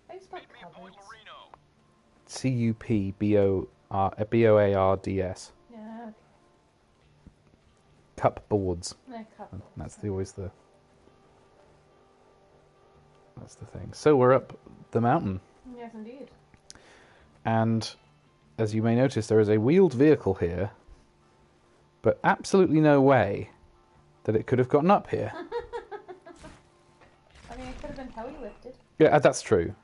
How do you spell cupboards? Cupboards. Yeah, okay. Cupboards. Yeah, cupboards. That's the thing. So we're up the mountain, Yes, indeed. and as you may notice, there is a wheeled vehicle here, but absolutely no way that it could have gotten up here. I mean, it could have been heli lifted. Yeah, that's true.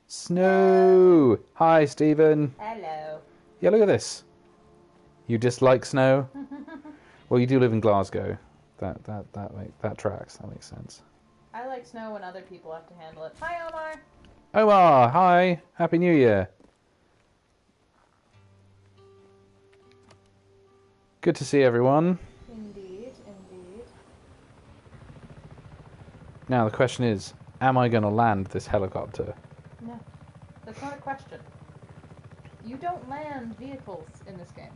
Snow! Hi, Stephen. Hello. Yeah, look at this. You dislike snow? Well, you do live in Glasgow. That tracks. That makes sense. I like snow when other people have to handle it. Hi, Omar. Omar, hi. Happy New Year. Good to see everyone. Indeed, indeed. Now the question is, am I going to land this helicopter? No, that's not a question. You don't land vehicles in this game.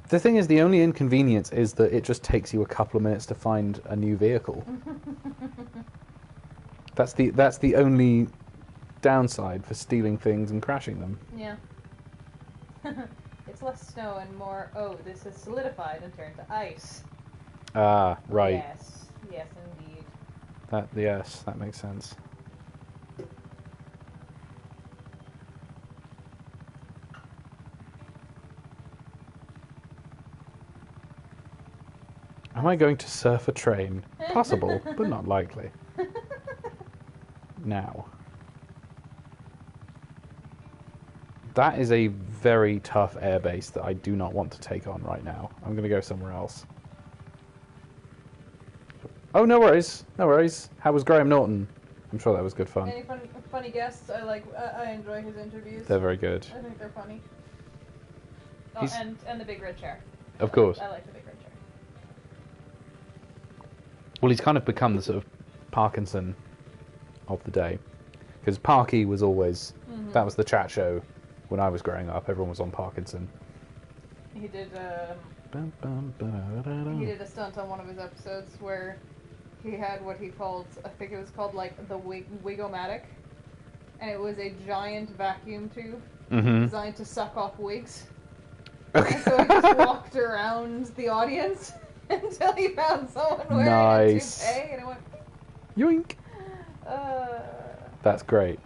The thing is, the only inconvenience is that it just takes you a couple of minutes to find a new vehicle. That's the only downside for stealing things and crashing them. Yeah. It's less snow and more, oh, this is solidified and turned to ice. Ah, right. Yes, yes, indeed. Yes, that makes sense. Am I going to surf a train? Possible, but not likely. Now. That is a very tough airbase that I do not want to take on right now. I'm going to go somewhere else. Oh, no worries. No worries. How was Graham Norton? I'm sure that was good fun. Any funny guests? I enjoy his interviews. They're very good. I think they're funny. Oh, and the big red chair. Of course. I like the big red chair. Well, he's kind of become the sort of Parkinson of the day. Because Parky was always... Mm-hmm. That was the chat show when I was growing up. Everyone was on Parkinson. He did a stunt on one of his episodes where he had what he called, I think it was called like the Wig-O-Matic, and it was a giant vacuum tube designed to suck off wigs. Okay. And so he just walked around the audience until he found someone wearing a toupee, and it went yoink. That's great.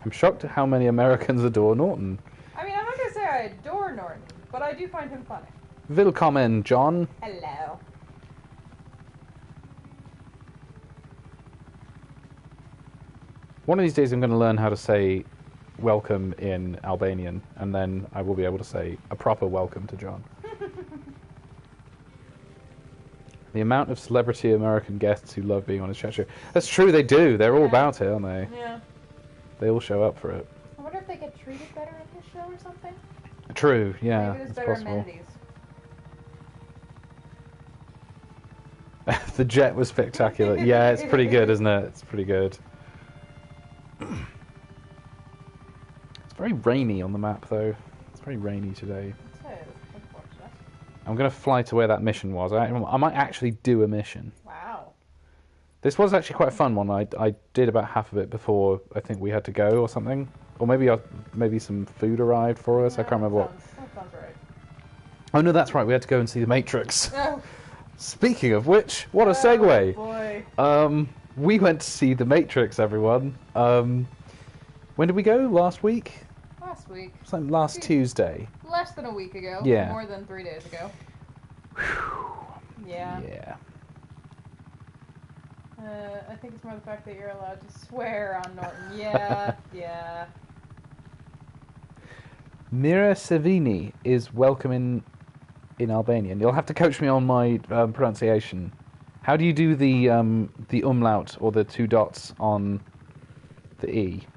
I'm shocked at how many Americans adore Norton. I mean, I'm not gonna say I adore Norton, but I do find him funny. Willkommen, John. Hello. One of these days I'm going to learn how to say welcome in Albanian, and then I will be able to say a proper welcome to John. The amount of celebrity American guests who love being on his chat show. That's true, they do. They're all about it, aren't they? Yeah. They all show up for it. I wonder if they get treated better at this show or something? True, yeah, Maybe there's it's better possible. amenities. The jet was spectacular. Yeah, it's pretty good, isn't it? It's pretty good. It's very rainy on the map, though. It's very rainy today. It is, unfortunate. I'm going to fly to where that mission was. I might actually do a mission. Wow. This was actually quite a fun one. I did about half of it before I think we had to go or something. Or maybe some food arrived for us. I can't remember what. That sounds right. Oh, no, that's right. We had to go and see The Matrix. Oh, Speaking of which, what a segue. boy. We went to see The Matrix, everyone. When did we go? Last week? Last week. Something last Tuesday. Less than a week ago. Yeah. More than 3 days ago. Yeah. Yeah. I think it's more the fact that you're allowed to swear on Norton. Yeah, yeah. Mira Savini is welcome in Albanian. You'll have to coach me on my pronunciation. How do you do the umlaut or the 2 dots on the E?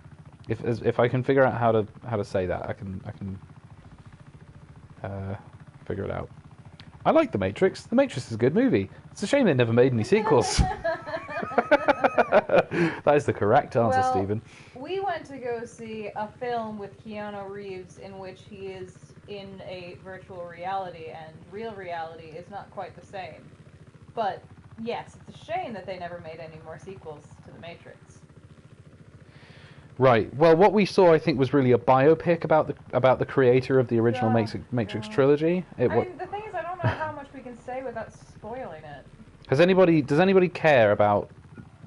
If I can figure out how to say that, I can figure it out. I like The Matrix. The Matrix is a good movie. It's a shame they never made any sequels. That is the correct answer, Well, Stephen. We went to go see a film with Keanu Reeves in which he is in a virtual reality, and real reality is not quite the same. But yes, it's a shame that they never made any more sequels to The Matrix. Right. Well, what we saw, I think, was really a biopic about the creator of the original Matrix trilogy. I mean, the thing is, I don't know how much we can say without spoiling it. Does anybody care about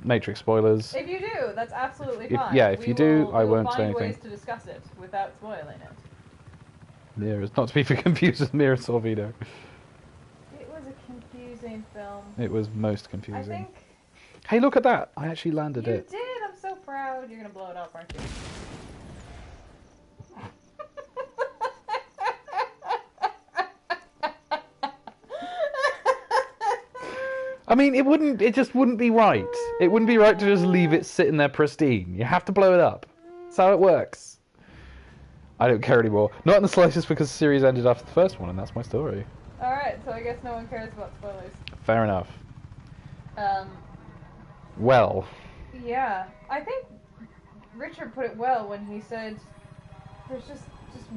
Matrix spoilers? If you do, that's absolutely fine. If you do, I won't say anything. We will find ways to discuss it without spoiling it. Mirrors, not to be confused with Mirror Sorvino. It was a confusing film. It was most confusing. I think... Hey, look at that! I actually landed it. You did! I'm so proud. You're gonna blow it up, aren't you? I mean, it just wouldn't be right. It wouldn't be right to just leave it sitting there pristine. You have to blow it up. That's how it works. I don't care anymore. Not in the slightest, because the series ended after the first one, and that's my story. Alright, so I guess no one cares about spoilers. Fair enough. Well. Yeah, I think Richard put it well when he said, there's just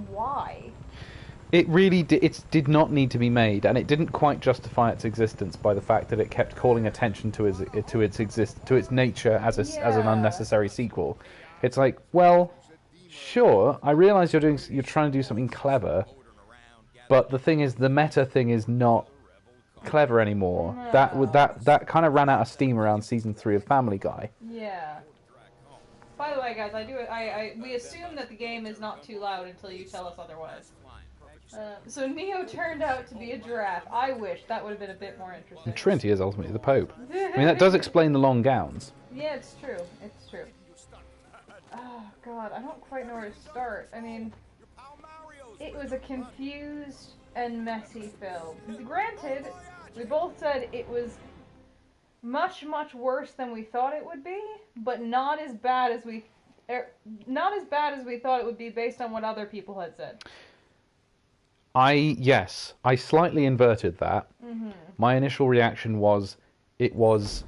why? It really did not need to be made, and it didn't quite justify its existence by the fact that it kept calling attention to its nature as an unnecessary sequel. It's like, well, sure, I realise you're trying to do something clever, but the thing is, the meta thing is not clever anymore. No. That kind of ran out of steam around season 3 of Family Guy. Yeah. By the way, guys, we assume that the game is not too loud until you tell us otherwise. So Neo turned out to be a giraffe. I wish that would have been a bit more interesting. And Trinity is ultimately the Pope. I mean, that does explain the long gowns. Yeah, it's true. It's true. Oh, God, I don't quite know where to start. I mean, it was a confused and messy film. Granted, we both said it was much, much worse than we thought it would be, but not as bad as we thought it would be based on what other people had said. I slightly inverted that. Mm-hmm. My initial reaction was, it was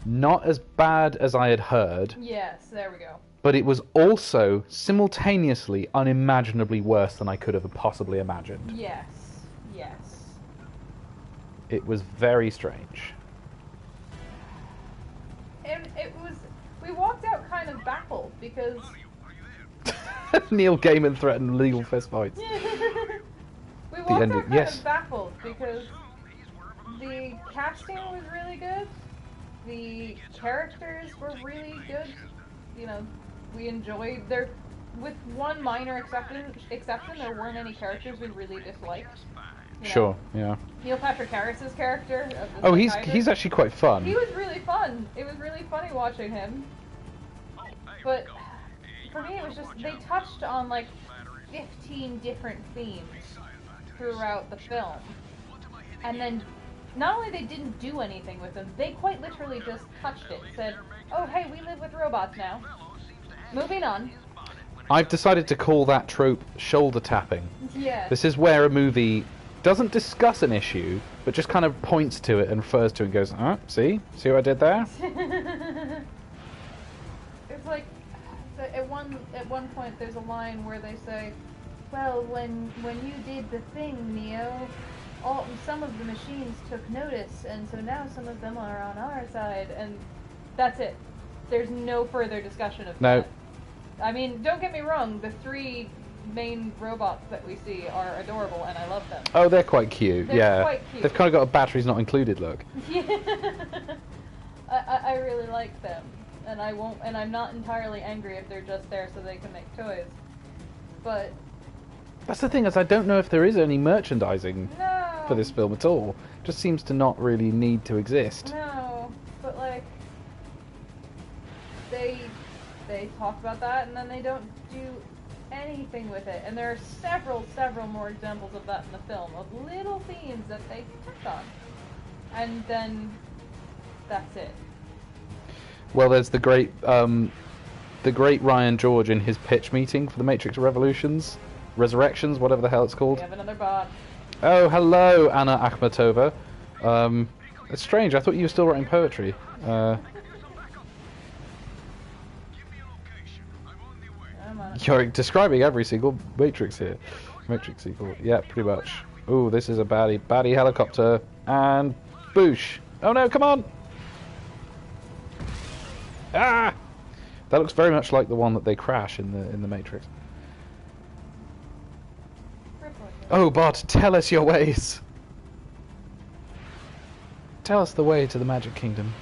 not as bad as I had heard. Yes, there we go. But it was also simultaneously unimaginably worse than I could have possibly imagined. Yes. It was very strange. And we walked out kind of baffled because... Neil Gaiman threatened legal fistfights. We walked out kind of baffled because the casting was really good, the characters were really good, you know, we enjoyed their... With one minor exception, there weren't any characters we really disliked. Sure, yeah. Neil Patrick Harris's character. Oh, he's actually quite fun. He was really fun. It was really funny watching him. But for me, it was just, they touched on like 15 different themes throughout the film. And then, not only they didn't do anything with them, they quite literally just touched it. Said, oh hey, we live with robots now. Moving on. I've decided to call that trope shoulder tapping. Yeah. This is where a movie doesn't discuss an issue, but just kind of points to it and refers to it and goes, see what I did there? It's like, at one point there's a line where they say, well, when you did the thing, Neo, some of the machines took notice, and so now some of them are on our side, and that's it. There's no further discussion of that. I mean, don't get me wrong, the 3 main robots that we see are adorable, and I love them. Oh, they're quite cute, they're quite cute. They've kind of got a batteries not included look. Yeah. I really like them, and I'm not entirely angry if they're just there so they can make toys. But... That's the thing, is I don't know if there is any merchandising for this film at all. It just seems to not really need to exist. No, but like... They talk about that, and then they don't do anything with it. And there are several more examples of that in the film, of little themes that they touch on. And then that's it. Well, there's the great Ryan George in his pitch meeting for the Matrix Resurrections, whatever the hell it's called. We have another bot. Oh, hello, Anna Akhmatova. It's strange, I thought you were still writing poetry. You're describing every single Matrix here. Matrix sequel. Yeah, pretty much. Ooh, this is a baddie helicopter. And boosh. Oh no, come on! Ah! That looks very much like the one that they crash in the Matrix. Oh, Bart, tell us your ways. Tell us the way to the Magic Kingdom.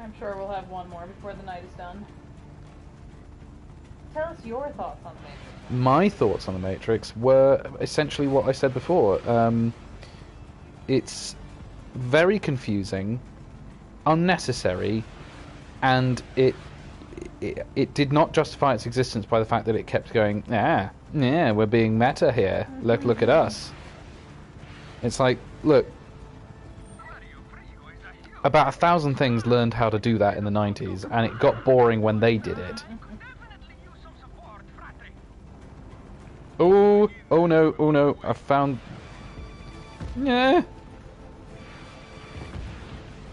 I'm sure we'll have one more before the night is done. Tell us your thoughts on the Matrix. My thoughts on the Matrix were essentially what I said before. It's very confusing, unnecessary, and it did not justify its existence by the fact that it kept going, yeah, we're being meta here. Look at us. It's like, look, about 1,000 things learned how to do that in the 90s, and it got boring when they did it. Oh no, I found... Yeah.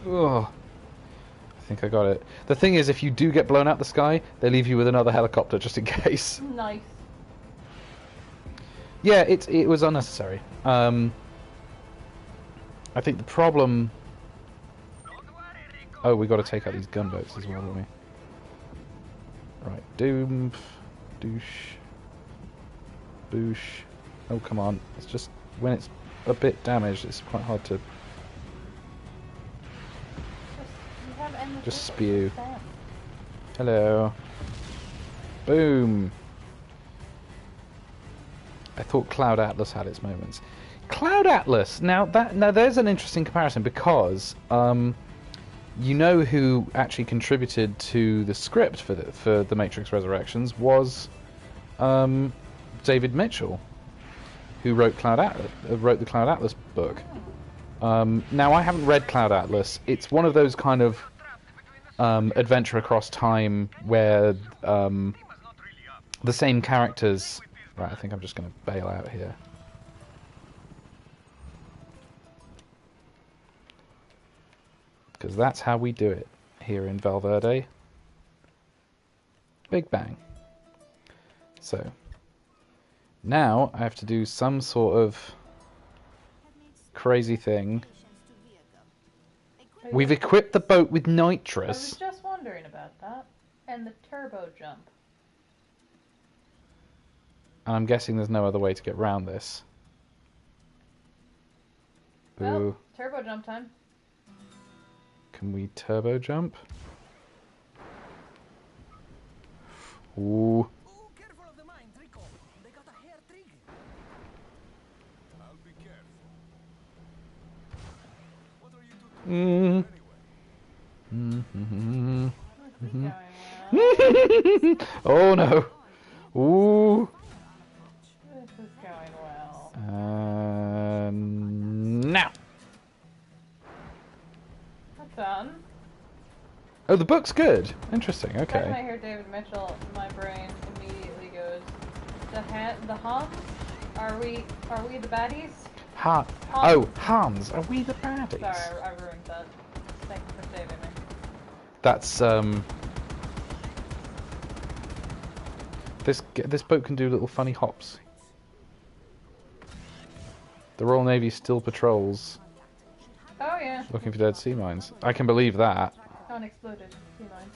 Oh. I think I got it. The thing is, if you do get blown out the sky, they leave you with another helicopter just in case. Nice. Yeah, it was unnecessary. I think the problem... Oh, we got to take out these gunboats as well, don't we? Right, doom, douche, boosh. Oh, come on. It's just when it's a bit damaged, it's quite hard to just spew. Hello. Boom. I thought Cloud Atlas had its moments. Cloud Atlas. Now there's an interesting comparison because you know who actually contributed to the script for the Matrix Resurrections was David Mitchell, who wrote the Cloud Atlas book. Now I haven't read Cloud Atlas. It's one of those kind of adventure across time where the same characters. Right, I think I'm just going to bail out here. Because that's how we do it here in Valverde. Big bang. So, now I have to do some sort of crazy thing. We've equipped the boat with nitrous. I was just wondering about that. And the turbo jump. And I'm guessing there's no other way to get around this. Well, Ooh. turbo jump time. Can we turbo jump? Ooh. Careful of the mine, Trico. They got a hair trigger. I'll be careful. What are you two doing anyway? Oh no. Ooh. This is going well. Now. That's done. Oh, the book's good. Interesting. When I Okay. hear David Mitchell, my brain immediately goes, the Huns? Are we the baddies? Oh, Hans. Are we the baddies? Sorry, I ruined that. Thank you for saving me. That's This boat can do little funny hops. The Royal Navy still patrols, Oh yeah, looking for dead sea mines. I can believe that. unexploded sea mines.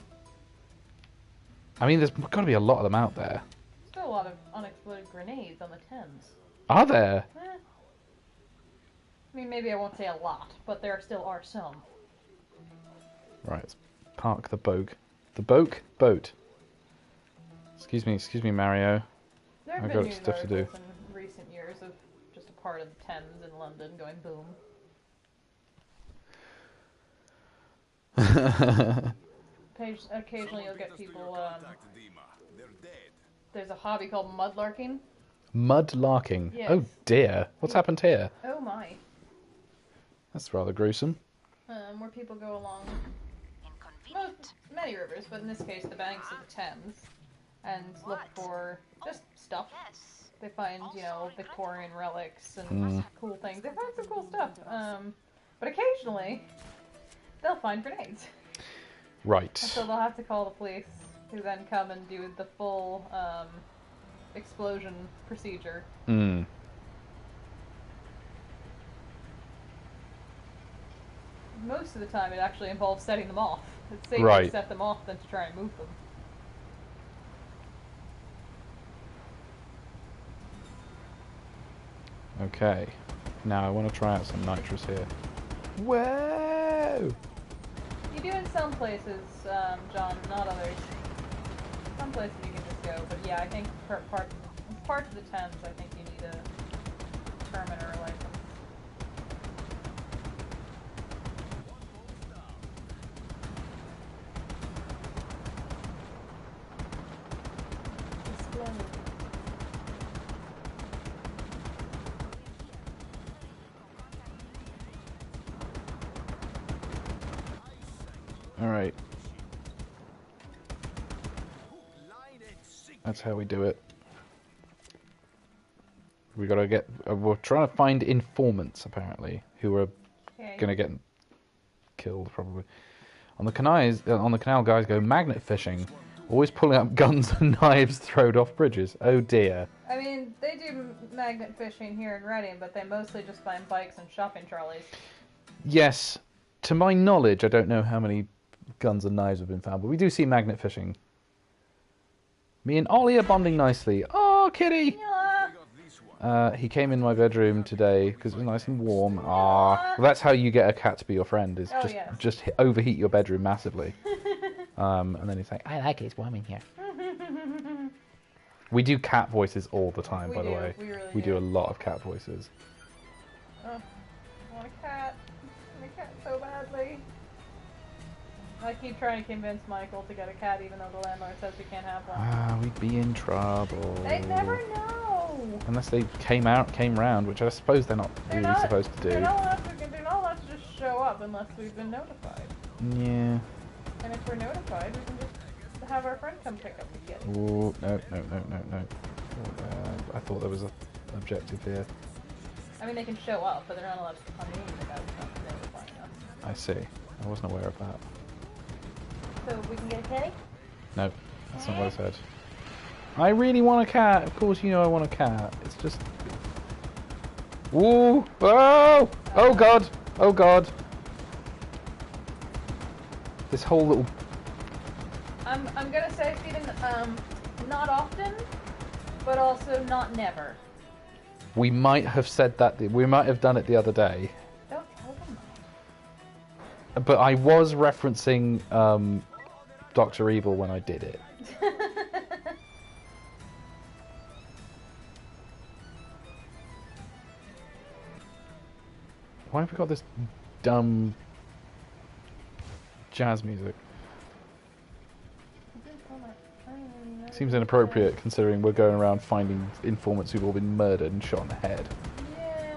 I mean, there's got to be a lot of them out there. Still a lot of unexploded grenades on the Thames. Are there? Eh. I mean, maybe I won't say a lot, but there still are some. Right, let's park the boat. The boat. Excuse me, Mario. There have I've been got news stuff to do. articles in recent years of just a part of the Thames in London going boom. Occasionally you'll get people, there's a hobby called mudlarking. Mudlarking. Yes. Oh dear. What's happened here? Oh my. That's rather gruesome. Where people go along many rivers, but in this case the banks of the Thames, and look for just stuff. They find, Victorian relics and cool things. They find some cool stuff. But occasionally they'll find grenades. Right. So they'll have to call the police, who then come and do the full explosion procedure. most of the time it actually involves setting them off. It's safer to Right. set them off than to try and move them. Okay. Now I want to try out some nitrous here. Whoa! You do in some places, John, not others. Some places you can just go, but yeah, I think for parts of the Thames, I think you need a permit or a license. Splendid. Alright. That's how we do it. We gotta get. We're trying to find informants, apparently, who are Okay. gonna get killed, probably. On the canal, guys go magnet fishing. Always pulling up guns and knives thrown off bridges. Oh dear. I mean, they do magnet fishing here in Reading, but they mostly just find bikes and shopping trolleys. Yes. To my knowledge, I don't know how many guns and knives have been found, but we do see magnet fishing. Me and Ollie are bonding nicely. Oh, kitty! Yeah. He came in my bedroom today because it was nice and warm. Ah, well, that's how you get a cat to be your friend. Is Oh, just yes. just overheat your bedroom massively. And then he's like, "I like it. It's warm in here." We do cat voices all the time, We by the do, way. we really We do do. a lot of cat voices. Oh, I want a cat. I want a cat so badly. I keep trying to convince Michael to get a cat, even though the landlord says we can't have one. Ah, we'd be in trouble. They never know. Unless they came round, which I suppose they're not They're really not supposed to do. They're not allowed to just show up unless we've been notified. Yeah. And if we're notified, we can just have our friend come pick up the kid. Ooh, no. I thought there was an objective here. I mean, they can show up, but they're not allowed to come in without notifying us. I see. I wasn't aware of that. So we can get a kitty? No, that's not what I said. I really want a cat. Of course you know I want a cat. It's just... Ooh! Oh! Oh god! Oh god! This whole little... I'm gonna say, Stephen, not often, but also not never. We might have said that... We might have done it the other day. Don't tell them But I was referencing Dr. Evil when I did it. that. Why have we got this dumb jazz music? Seems inappropriate considering we're going around finding informants who've all been murdered and shot in the head. Yeah.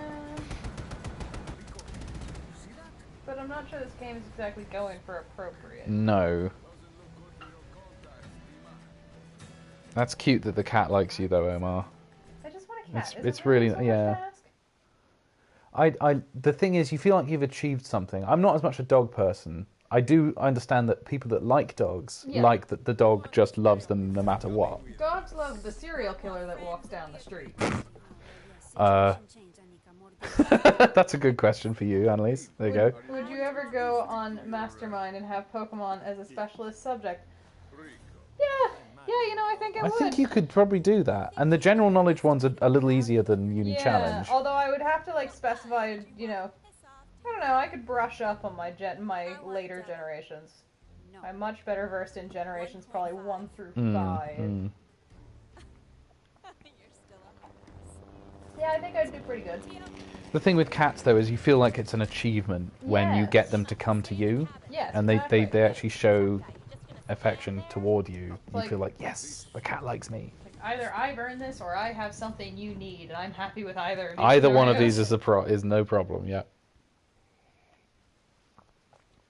But I'm not sure this game is exactly going for appropriate. No. That's cute that the cat likes you though, Omar. I just want a cat. It's- Is it's it really really- so much yeah. to ask? The thing is, you feel like you've achieved something. I'm not as much a dog person. I do understand that people that like dogs Yeah. like that the dog just loves them no matter what. Dogs love the serial killer that walks down the street. That's a good question for you, Annalise. There you go. Would you ever go on Mastermind and have Pokemon as a specialist subject? Yeah, you know, I think I I would. think you could probably do that. And the general knowledge ones are a little easier than Uni Yeah, Challenge. although I would have to like specify, you know, I don't know, I could brush up on my later generations. I'm much better versed in generations probably 1 through 5. Yeah, I think I'd do pretty good. The thing with cats, though, is you feel like it's an achievement when you get Yes. them to come to you. Yes, And exactly. they actually show affection toward you. You Like- feel like, yes, the cat likes me. Like, either I've earned this or I have something you need, and I'm happy with either of these Either one of scenarios. these is no problem, yeah.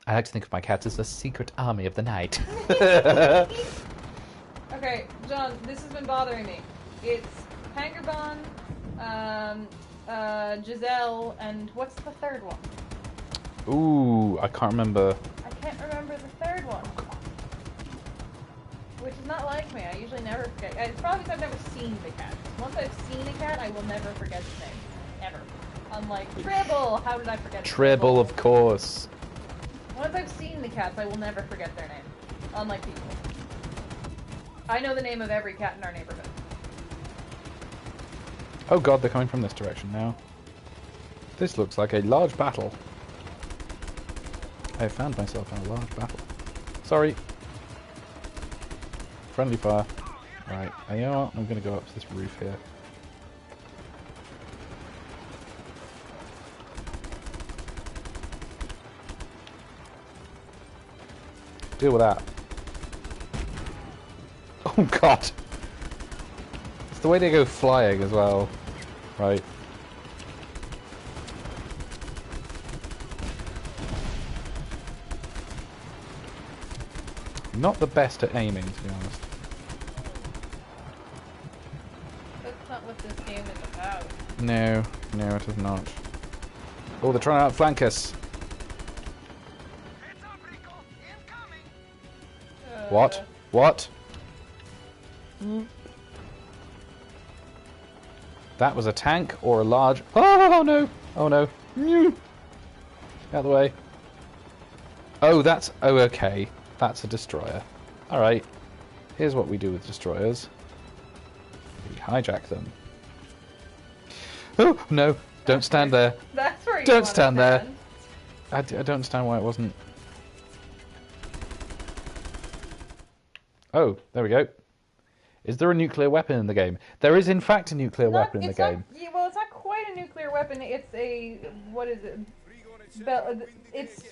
I like to think of my cats as a secret army of the night. Okay, John, this has been bothering me. It's Pangerbon, Giselle, and what's the third one? Ooh, I can't remember. I can't remember the third one. Which is not like me. I usually never forget. It's probably because I've never seen the cat. Once I've seen a cat, I will never forget its name. Ever. Unlike Tribble. How did I forget Tribble, of course. Once I've seen the cats, I will never forget their name. Unlike people. I know the name of every cat in our neighborhood. Oh god, they're coming from this direction now. This looks like a large battle. I have found myself in a large battle. Sorry. Friendly fire. Right, you know what? I'm going to go up to this roof here. Deal with that. Oh god! It's the way they go flying as well. Right. Not the best at aiming, to be honest. That's not what this game is about. No, no, it is not. Oh, they're trying to outflank us. Heads up, Rico! Incoming! What? What? That was a tank or a large... Oh no! Oh no. Out of the way. Oh, that's... Oh, okay. That's a destroyer. Alright. Here's what we do with destroyers. We hijack them. Oh, no. Don't stand there. That's where you Don't wanna stand there. I don't understand why it wasn't... Oh, there we go. Is there a nuclear weapon in the game? There is, in fact, a nuclear weapon in the game. Yeah, well, it's not quite a nuclear weapon. It's a... What is it? It's...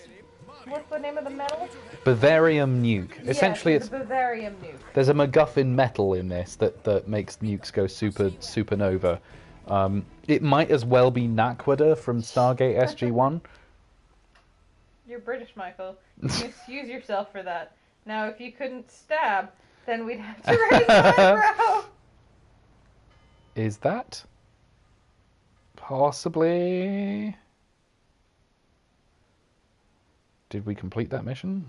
What's the name of the metal? Bavarium nuke. Essentially, yes, it's a Bavarium nuke. there's a MacGuffin metal in this that makes nukes go supernova. It might as well be Naquadah from Stargate SG-1. You're British, Michael. You excuse yourself for that. Now, if you couldn't stab, then we'd have to raise an eyebrow. Is that possibly? Did we complete that mission?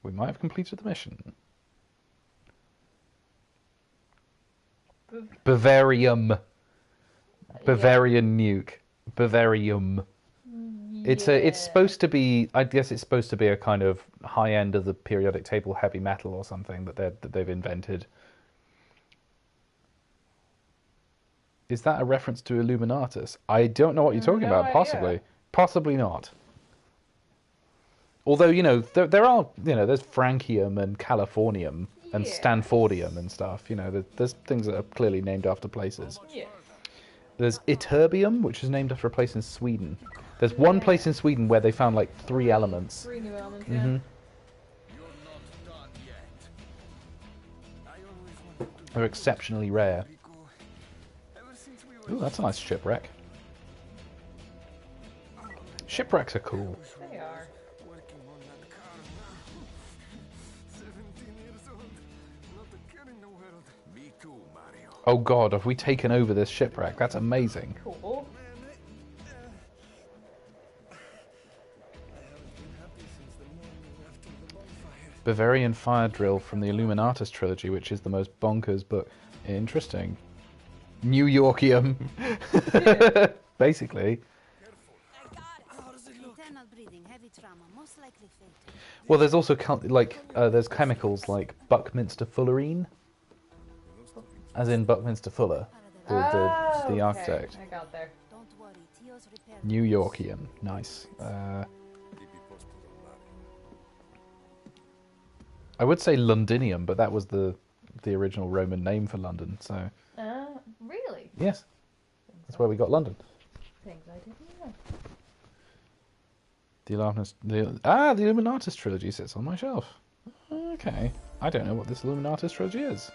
We might have completed the mission. Bavarium. Bavarian nuke. Bavarium. It's supposed to be. I guess it's supposed to be a kind of high end of the periodic table heavy metal or something that they've invented. Is that a reference to Illuminatus? I don't know what you're talking No about. idea. Possibly, possibly not. Although there are there's Francium and Californium and Yes. Stanfordium and stuff. There's things that are clearly named after places. Yeah. There's Iterbium, which is named after a place in Sweden. There's one place in Sweden where they found like 3 elements. 3 new elements, Mhm. You're not done yet. I always wanted to They're exceptionally rare. Rico. Ever since we were Ooh, that's a nice shipwreck. Shipwrecks are cool. They are. working on that car now. 17 years old. Not a care in the world. Me too, Mario. Oh god, have we taken over this shipwreck? That's amazing. Cool. Bavarian fire drill from the Illuminatus trilogy, which is the most bonkers but interesting. New Yorkium. Basically. I got it. Internal breathing, heavy trauma, most likely fatal. Well, there's also there's chemicals like Buckminster fullerene, as in Buckminster Fuller, the Okay, architect. I got there. Don't worry, Tio's repaired. New Yorkium, nice. I would say Londinium, but that was the original Roman name for London. So Really? yes, that's where we got London. Things I didn't know. The Illuminatus trilogy sits on my shelf. Okay, I don't know what this Illuminatus trilogy is.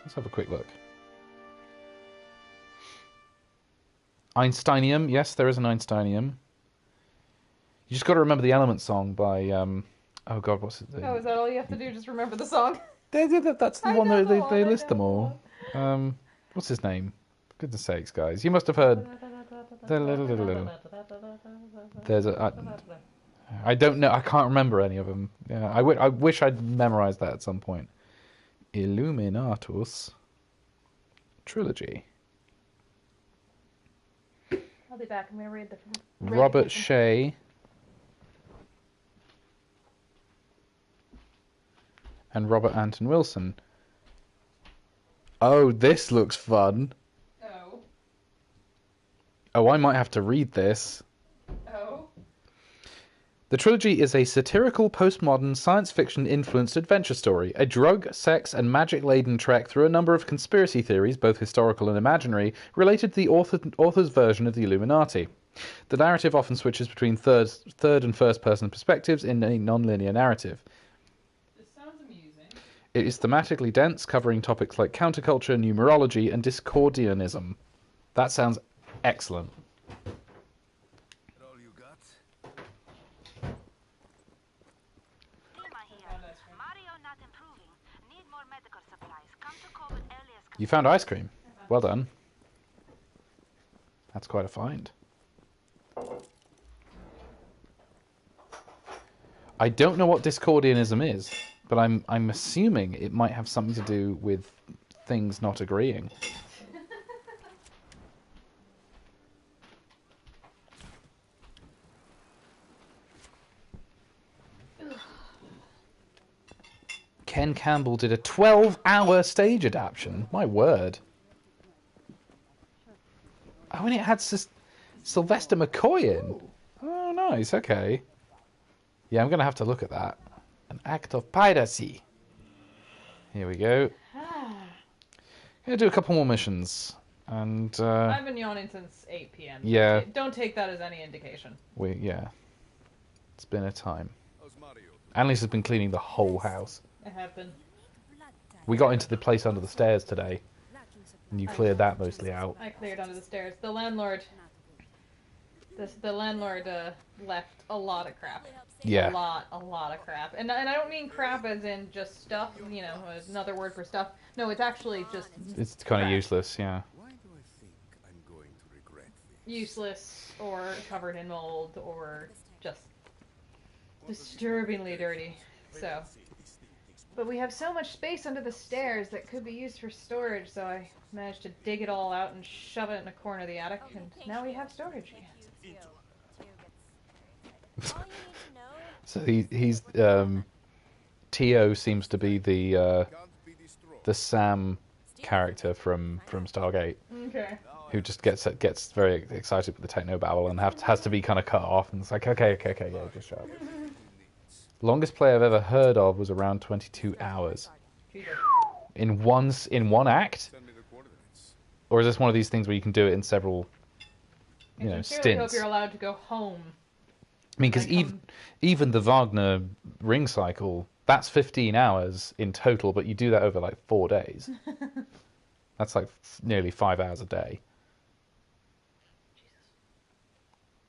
Let's have a quick look. Einsteinium, yes, there is an Einsteinium. You just got to remember the Element song by oh god, what's it? Oh, is that all you have to do? Just remember the song? That's the I one know that the one, they I list know them the all. What's his name? Goodness sakes, guys, you must have heard. There's a. I don't know. I can't remember any of them. Yeah, I wish I'd memorized that at some point. Illuminatus trilogy. I'll be back. I'm gonna read the. Robert Shea. and Robert Anton Wilson. Oh, this looks fun. Oh. Oh, I might have to read this. Oh. The trilogy is a satirical, postmodern, science fiction-influenced adventure story, a drug, sex, and magic-laden trek through a number of conspiracy theories, both historical and imaginary, related to the author's version of the Illuminati. The narrative often switches between third and first-person perspectives in a non-linear narrative. This sounds amusing. It is thematically dense, covering topics like counterculture, numerology, and Discordianism. That sounds excellent. All you got? Dima here. Mario not improving. Need more medical supplies. Come to Corbin earliest. You found ice cream. Well done. That's quite a find. I don't know what Discordianism is, but I'm assuming it might have something to do with things not agreeing. Ken Campbell did a 12-hour stage adaptation. My word. Oh, and it had Sylvester McCoy in. Oh, nice. Okay. Yeah, I'm going to have to look at that. An act of piracy. Here we go. Going to do a couple more missions. And, I've been yawning since 8 p.m. Yeah. Don't take that as any indication. yeah. It's been a time. How's Mario? Annalise has been cleaning the whole house. I have been. We got into the place under the stairs today. And you cleared that mostly out. I cleared under the stairs. The landlord... The landlord left a lot of crap. Yeah. A lot of crap. And I don't mean crap as in just stuff, you know, another word for stuff. No, it's actually just It's kind of crap. useless, yeah. Why do I think I'm going to regret this? Useless or covered in mold or just disturbingly dirty. So, but we have so much space under the stairs that could be used for storage, so I managed to dig it all out and shove it in a corner of the attic, and now we have storage again. So he's Tio seems to be the Can't be destroyed. the Sam character from Stargate, Okay. who just gets very excited with the techno babble and has to be kind of cut off, and it's like okay, yeah, just shut up. Longest play I've ever heard of was around 22 hours Jesus. in one act, Send me the coordinates. or is this one of these things where you can do it in several, I sincerely hope stints? you're allowed to go home. I mean, because even the Wagner ring cycle, that's 15 hours in total, but you do that over like 4 days. That's like nearly 5 hours a day.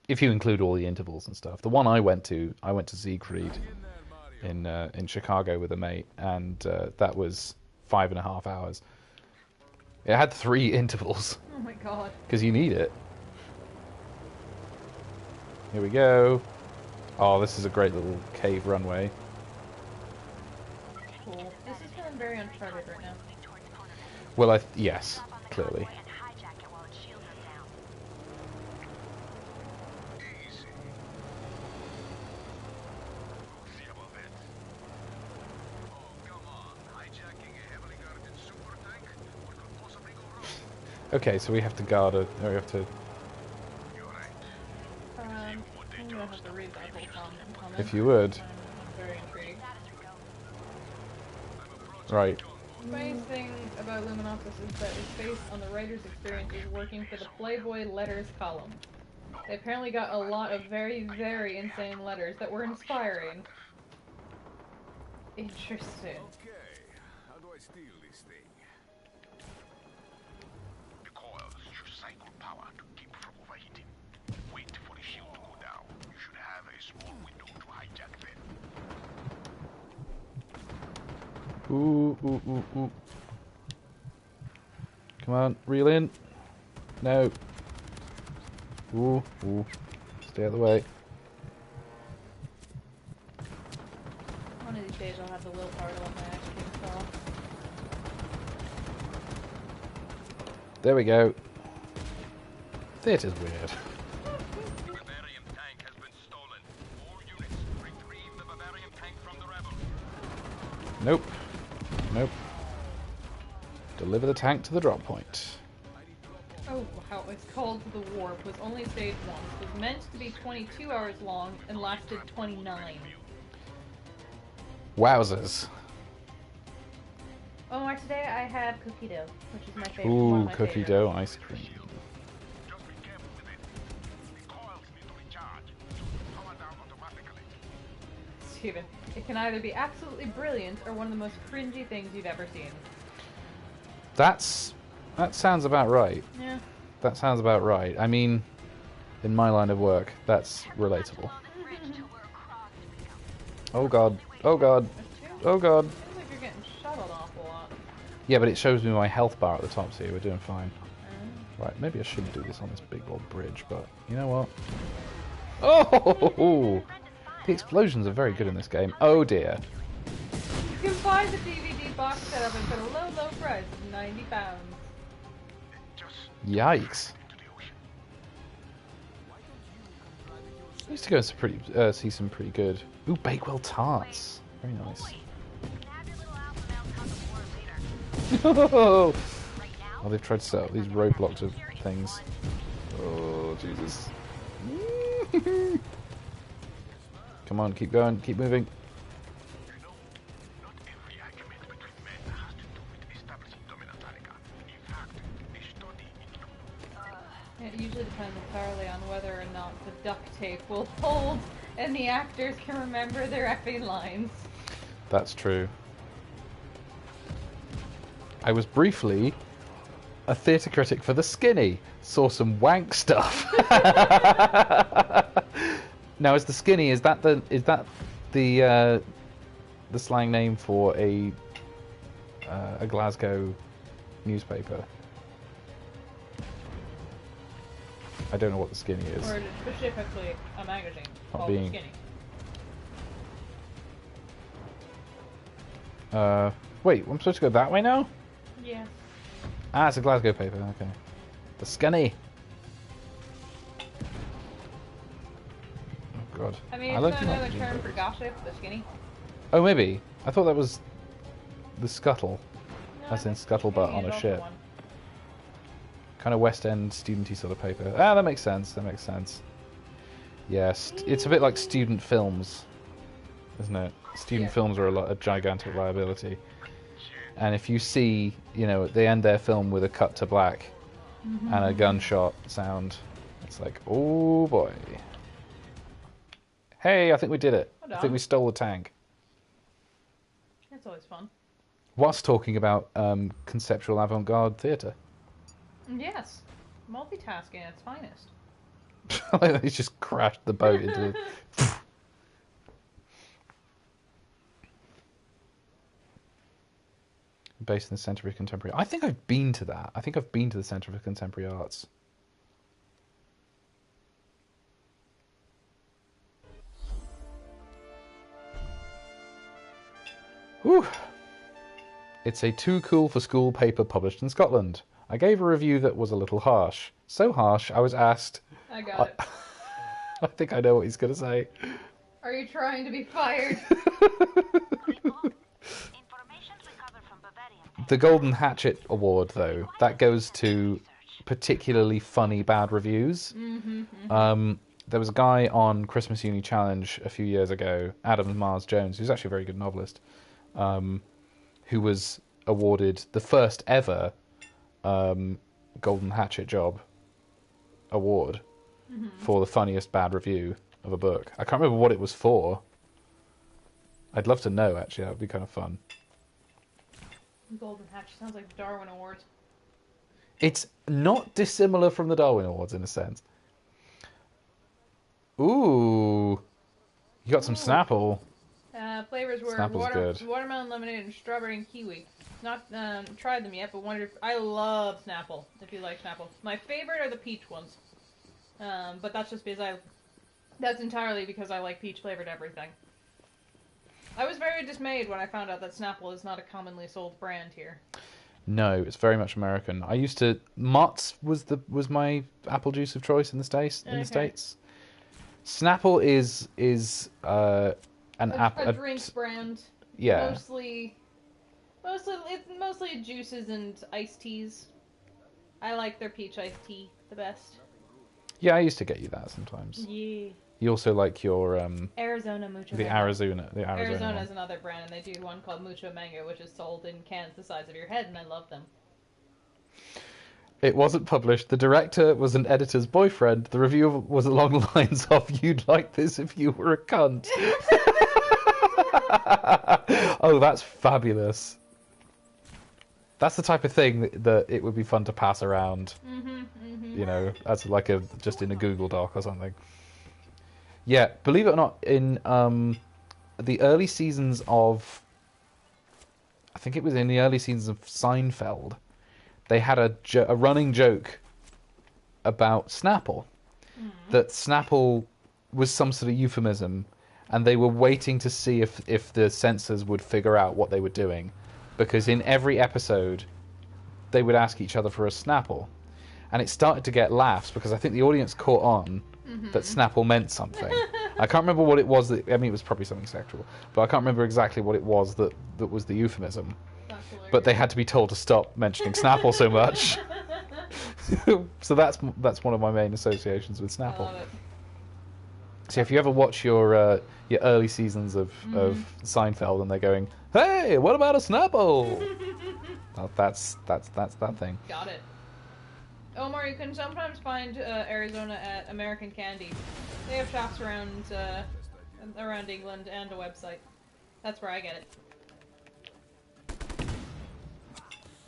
If you include all the intervals and stuff. The one I went to Siegfried in Chicago with a mate, and that was 5.5 hours. It had 3 intervals Oh my god. because you need it. Here we go. Oh, this is a great little cave runway. Cool. This is feeling very Uncharted right now. Well, yes, clearly. And hijack it while its shields are down. Easy. See about that. Oh, come on. Hijacking a heavily guarded super tank? What could possibly go wrong? Okay, so we have to guard it. Or we have to. You're right. I'm gonna have to read that whole comment. If you would. I'm very intrigued. Right. The funniest thing about Luminosys is that it's based on the writer's experiences working for the Playboy Letters column. They apparently got a lot of very, very insane letters that were inspiring. Interesting. Okay. How do I steal this thing? The coils use cycle power to keep from overheating. Wait for the shield to go down. You should have a small window to hijack them. Ooh. Come on, reel in. No. Ooh. Stay out of the way. One of these days I'll have the willpower to let my ice cream fall. There we go. Theatre's weird. The Bavarian tank has been stolen. All units, retrieve the Bavarian tank from the rebels. Nope. Nope. Deliver the tank to the drop point. Oh, wow, it's called The Warp, was only staged once, was meant to be 22 hours long, and lasted 29. Wowzers. Oh, and today I had cookie dough, which is my favorite. One Ooh, of my cookie favorites. dough ice cream. Just be careful with it. The coils need to recharge, so it will power down automatically. Steven, it can either be absolutely brilliant or one of the most cringy things you've ever seen. That sounds about right. Yeah. That sounds about right. I mean, in my line of work, that's relatable. Oh god. Oh god. Oh god. Seems like you're getting shuttled off a lot. Yeah, but it shows me my health bar at the top, so we're doing fine. Right, maybe I shouldn't do this on this big old bridge, but you know what? Oh! The explosions are very good in this game. Oh dear. You can buy the DVD box set up and for a low, low price of £90. Just Yikes. into the ocean. I used to go and see some pretty good. Ooh, Bakewell tarts. Very nice. Have your little alpha male come to war later. Oh, Right now, they've tried to set up these roadblocks of things. Oh, Jesus. Come on, keep going, keep moving. You know, not every argument between men has to do with establishing dominant Attica. In fact, a study into It usually depends entirely on whether or not the duct tape will hold and the actors can remember their effing lines. That's true. I was briefly a theatre critic for The Skinny. Saw some wank stuff. Now, is The Skinny, is that the slang name for a Glasgow newspaper? I don't know what The Skinny is. Or specifically a magazine Not called being- The Skinny. Wait, I'm supposed to go that way now? Yes. Ah, it's a Glasgow paper, okay. The Skinny. Oh god. I mean, like it's the another Nottingham term for papers. gossip, The Skinny. Oh, maybe. I thought that was the scuttle. No, As I in think scuttlebutt Skinny on is a also ship. one. Kind of West End studenty sort of paper. Ah, that makes sense. That makes sense. Yes, it's a bit like student films, isn't it? Student Yeah. films are a gigantic liability. And if you see, you know, they end their film with a cut to black and a gunshot sound, it's like, oh boy. Hey, I think we did it. Hold I think on. we stole the tank. It's always fun. Whilst talking about conceptual avant-garde theatre. Yes. Multitasking at its finest. They just crashed the boat into. Based in the Centre for Contemporary. I think I've been to that. I think I've been to the Centre for Contemporary Arts. Whew. It's a too cool for school paper published in Scotland. I gave a review that was a little harsh. So harsh, I was asked. I got it. I think I know what he's going to say. Are you trying to be fired? information recovered from Bavarian. The Golden Hatchet Award, though, that goes to particularly funny bad reviews. There was a guy on Christmas Uni Challenge a few years ago, Adam Mars Jones, who's actually a very good novelist, who was awarded the first ever Golden Hatchet Job award for the funniest bad review of a book. I can't remember what it was for. I'd love to know, actually. That would be kind of fun. Golden Hatch sounds like the Darwin Awards. It's not dissimilar from the Darwin Awards in a sense. Ooh. You got some Snapple. Flavors were Snapple's good. watermelon, lemonade, and strawberry and kiwi. Not tried them yet, but wondered. I love Snapple. If you like Snapple, my favorite are the peach ones. But that's just because that's entirely because I like peach flavored everything. I was very dismayed when I found out that Snapple is not a commonly sold brand here. No, it's very much American. I used to Mott's was my apple juice of choice in the States. In Okay. the States, Snapple is an A apple drinks brand. Yeah. Mostly it's mostly juices and iced teas. I like their peach iced tea the best. Yeah, I used to get you that sometimes. Yeah. You also like your Arizona Mucho the Mango. Arizona Arizona one. is another brand, and they do one called Mucho Mango, which is sold in cans the size of your head, and I love them. It wasn't published. The director was an editor's boyfriend. The review was along the lines of, "You'd like this if you were a cunt." Oh, that's fabulous. That's the type of thing that it would be fun to pass around. You know, as like just in a Google Doc or something. Yeah, believe it or not, in the early seasons of, I think it was in the early seasons of Seinfeld, they had a running joke about Snapple. That Snapple was some sort of euphemism, and they were waiting to see if the censors would figure out what they were doing, because in every episode they would ask each other for a Snapple, and it started to get laughs because I think the audience caught on that Snapple meant something. I can't remember what it was. I mean, it was probably something sexual, but I can't remember exactly what it was that was the euphemism. But they had to be told to stop mentioning Snapple so much. So that's one of my main associations with I Snapple. love it. So if you ever watch your early seasons of Seinfeld and they're going, "Hey, what about a Snapple?" Well, that's that thing. Got it. Omar, you can sometimes find Arizona at American Candy. They have shops around England and a website. That's where I get it.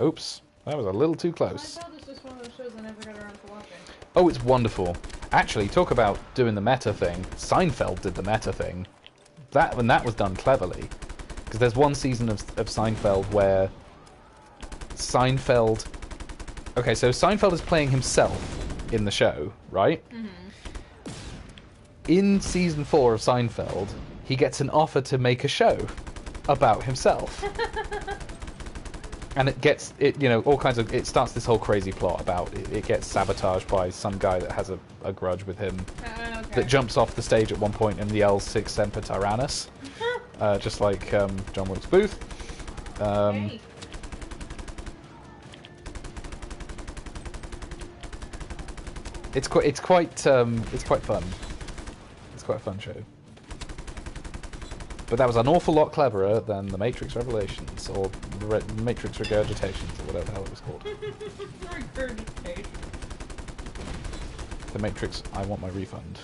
Oops, that was a little too close. Seinfeld is just one of those shows I never got around to watching. Oh, it's wonderful. Actually, talk about doing the meta thing. Seinfeld did the meta thing. That was done cleverly. Because there's one season of Seinfeld where Seinfeld... Okay, so Seinfeld is playing himself in the show, right? In season 4 of Seinfeld, he gets an offer to make a show about himself. And it starts this whole crazy plot about it gets sabotaged by some guy that has a grudge with him Okay. that jumps off the stage at one point and yells "Sic Semper Tyrannis," just like John Wilkes Booth. Hey. It's quite fun. It's quite a fun show. But that was an awful lot cleverer than The Matrix Revelations or Matrix Regurgitations or whatever the hell it was called. Regurgitation. The Matrix, I want my refund.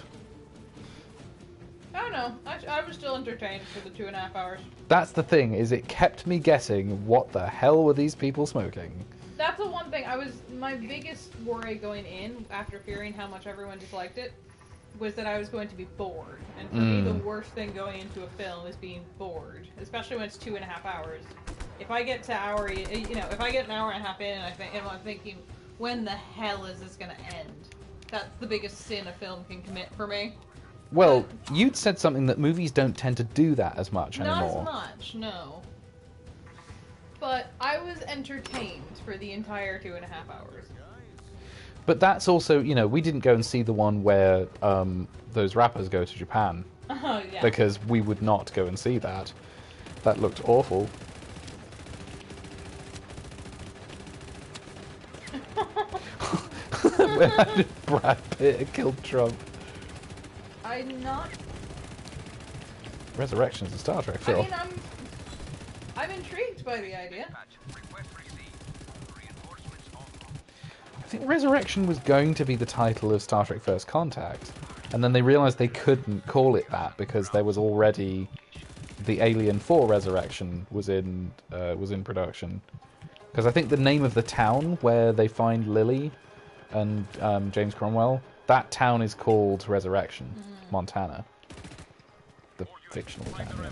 I don't know. I was still entertained for the 2.5 hours. That's the thing, is it kept me guessing what the hell were these people smoking? That's the one thing my biggest worry going in, after fearing how much everyone disliked it, was that I was going to be bored. And for me, the worst thing going into a film is being bored, especially when it's 2.5 hours. If I get to if I get an hour and a half in and I'm thinking, when the hell is this going to end? That's the biggest sin a film can commit for me. Well, you'd said something that movies don't tend to do that as much anymore. Not as much, no. But I was entertained for the entire 2.5 hours. But that's also, we didn't go and see the one where those rappers go to Japan. Oh, yeah. Because we would not go and see that. That looked awful. How did Brad Pitt killed Trump? I'm not... Resurrection's a Star Trek film. I mean, I'm intrigued by the idea. Request received. Reinforcements on. I think Resurrection was going to be the title of Star Trek First Contact, and then they realised they couldn't call it that because there was already the Alien 4 Resurrection was in production. Because I think the name of the town where they find Lily and James Cromwell, that town is called Resurrection, Montana. The fictional town, yeah.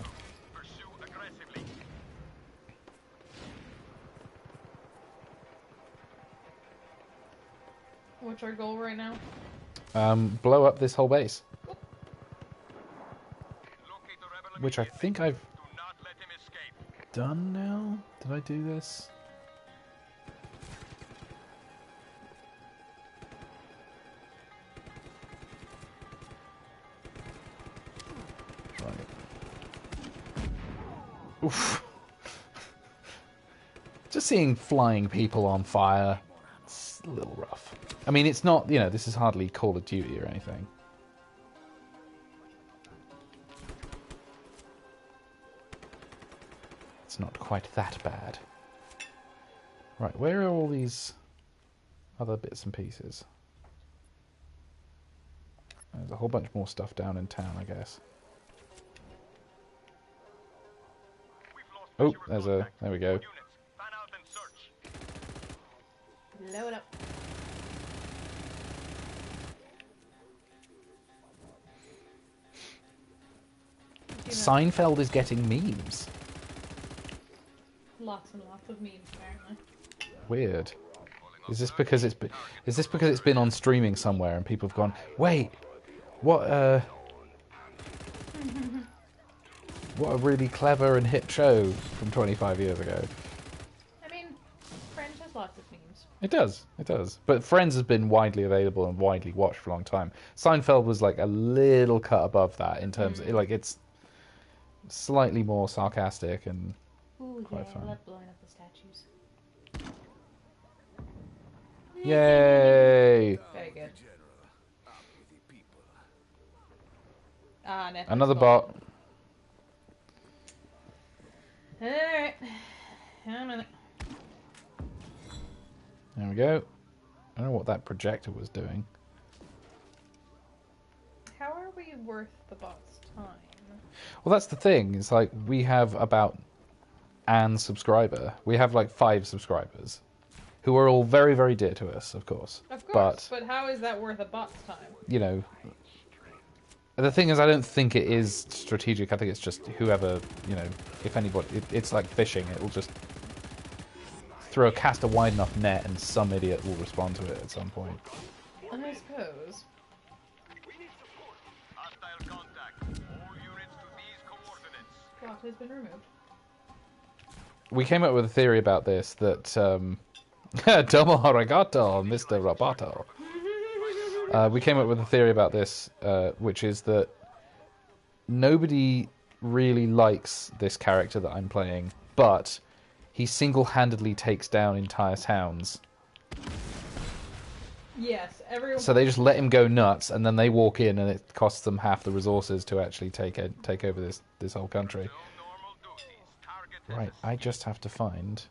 Pursue aggressively. What's our goal right now? Blow up this whole base, Locate the rebel which I think I've Do not let him escape. done now. Did I do this? Right. Oof. Just seeing flying people on fire, it's a little rough. I mean, it's not, you know, this is hardly Call of Duty or anything. It's not quite that bad. Right, where are all these other bits and pieces? There's a whole bunch more stuff down in town, I guess. Oh, there's a... there we go. Units, fan out and search. Load up. Seinfeld is getting memes. Lots and lots of memes, apparently. Weird. Is this because it's been on streaming somewhere and people have gone, wait, what a really clever and hip show from 25 years ago. I mean, Friends has lots of memes. It does. But Friends has been widely available and widely watched for a long time. Seinfeld was like a little cut above that in terms of, like, it's slightly more sarcastic and Ooh, quite yeah, fun. I love blowing up the statues. Yay! Very good. Ah, Netflix Another call. bot. Alright. Hang on a minute. There we go. I don't know what that projector was doing. How are we worth the bot's time? Well, that's the thing. It's like we have about an subscriber. We have like 5 subscribers, who are all very, very dear to us, of course. Of course, but how is that worth a bot's time? You know, the thing is, I don't think it is strategic. I think it's just whoever, you know, if anybody, it's like fishing. It will just cast a wide enough net, and some idiot will respond to it at some point. I suppose. Hostile contact. All units to these coordinates. Bot has been removed. We came up with a theory about this that domo arigato, Mr. Roboto. We came up with a theory about this, which is that nobody really likes this character that I'm playing, but he single-handedly takes down entire towns. Yes, everyone. So they just let him go nuts, and then they walk in, and it costs them half the resources to actually take over this whole country. No normal duties. Target Right, I just have to find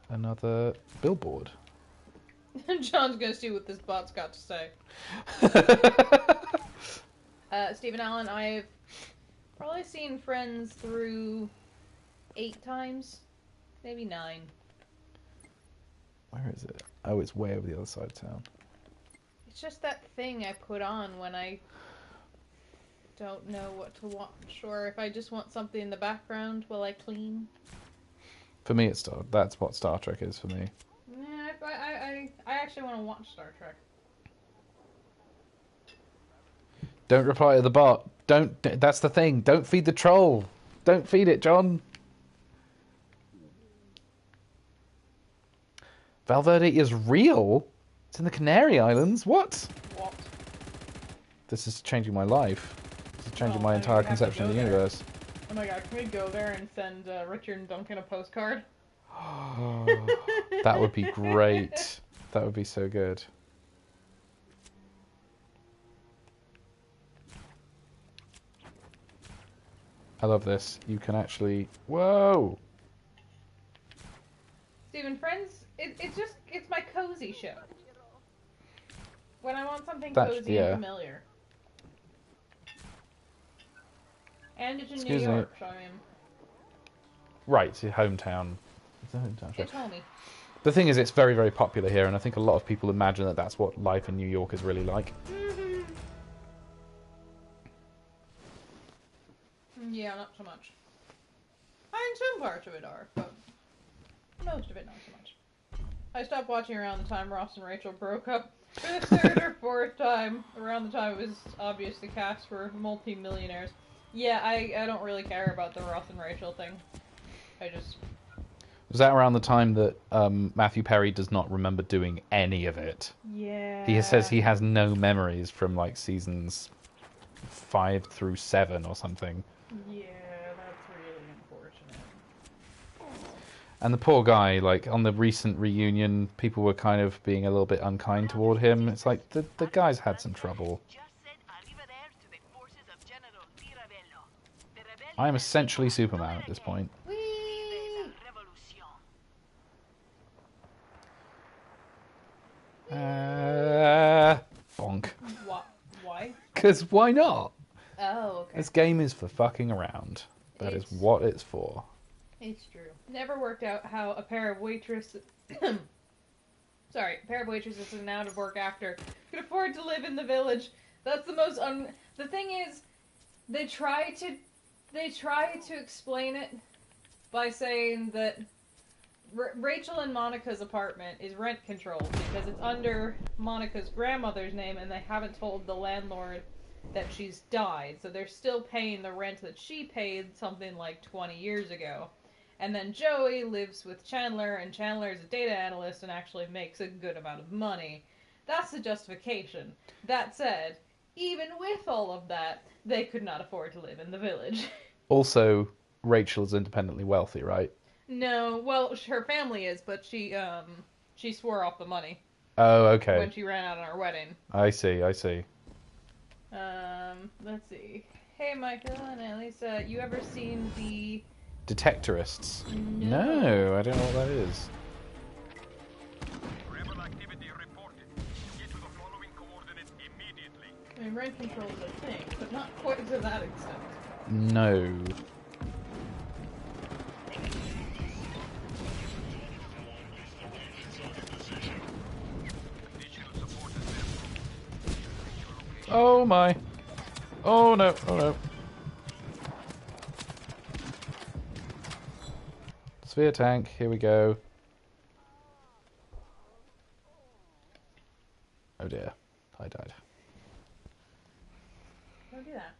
another billboard. John's gonna see what this bot's got to say. Stephen Allen, I've probably seen Friends through 8 times, maybe 9. Where is it? Oh, it's way over the other side of town. It's just that thing I put on when I don't know what to watch, or if I just want something in the background while I clean. For me, that's what Star Trek is for me. Yeah, I actually want to watch Star Trek. Don't reply to the bot. Don't. That's the thing. Don't feed the troll. Don't feed it, John. Valverde is real? It's in the Canary Islands? What? What? This is changing my life. This is changing my I mean, entire we have to conception of the go there. universe. Oh my god, can we go there and send Richard and Duncan a postcard? That would be great. That would be so good. I love this. You can actually... Whoa! Stephen, Friends, it's my cozy show. When I want something cozy yeah. and familiar. And it's in Excuse New me. York, so I mean, Right, it's your hometown. It's a hometown show. it's homey. The thing is, it's very, very popular here, and I think a lot of people imagine that that's what life in New York is really like. Yeah, not so much. I mean, some parts of it are, but most of it not so much. I stopped watching around the time Ross and Rachel broke up for the 3rd or 4th time. Around the time it was obvious the cast were multi-millionaires. Yeah, I don't really care about the Ross and Rachel thing. I just... Was that around the time that Matthew Perry does not remember doing any of it? Yeah. He says he has no memories from like seasons 5 through 7 or something. Yeah, that's really And the poor guy, like, on the recent reunion, people were kind of being a little bit unkind toward him. It's like, the guy's had some trouble. I am essentially Superman at this point. Whee! Bonk. Why? Because why not? Oh, okay. This game is for fucking around. That is what it's for. It's true. Never worked out how a pair of waitresses... Sorry, a pair of waitresses and an out-of-work actor could afford to live in the village. That's the most The thing is, they try to explain it by saying that Rachel and Monica's apartment is rent controlled because it's under Monica's grandmother's name and they haven't told the landlord that she's died. So they're still paying the rent that she paid something like 20 years ago. And then Joey lives with Chandler, and Chandler is a data analyst and actually makes a good amount of money. That's the justification. That said, even with all of that, they could not afford to live in the village. Also, Rachel's independently wealthy, right? No, well, her family is, but she swore off the money. Oh, okay. When she ran out on her wedding. I see. Let's see. Hey, Michael and Elisa, you ever seen the... Detectorists? No. I don't know what that is. Rebel activity reported. Get to the following coordinates immediately. I mean, rent control is a thing, but not quite to that extent. No. Oh my. Oh no, oh no. Sphere tank, here we go. Oh dear, I died. Don't do that.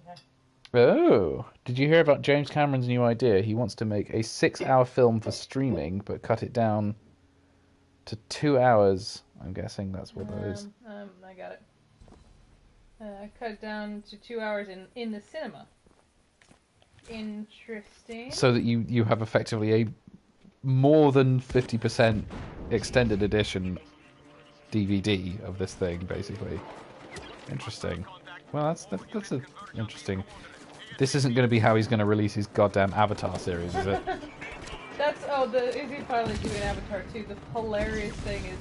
Okay. Oh, did you hear about James Cameron's new idea? He wants to make a 6-hour film for streaming, but cut it down to 2 hours. I'm guessing that's what that is. I got it. Cut it down to 2 hours in the cinema. Interesting. So that you have effectively a more than 50% extended edition DVD of this thing, basically. Interesting. Well, that's a interesting. This isn't going to be how he's going to release his goddamn Avatar series, is it? Is he finally doing Avatar 2? The hilarious thing is,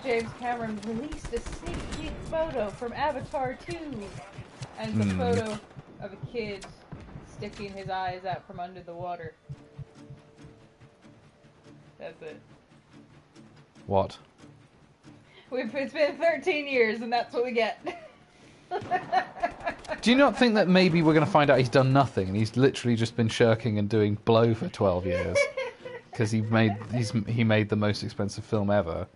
James Cameron released a sneak peek photo from Avatar 2, and it's a photo of a kid sticking his eyes out from under the water. That's it. What? It's been 13 years, and that's what we get. Do you not think that maybe we're going to find out he's done nothing and he's literally just been shirking and doing blow for 12 years? Because he made the most expensive film ever.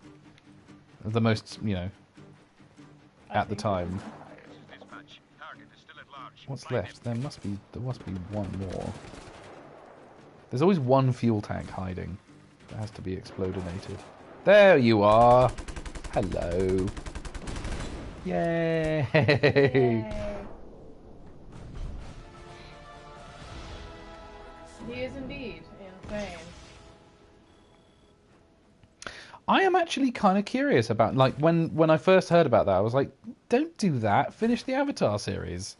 The most, at the time. What's left? There must be one more. There's always one fuel tank hiding that has to be explodinated. There you are. Hello. Yay! Yay. He is indeed insane. I am actually kind of curious about, like, when I first heard about that, I was like, don't do that. Finish the Avatar series.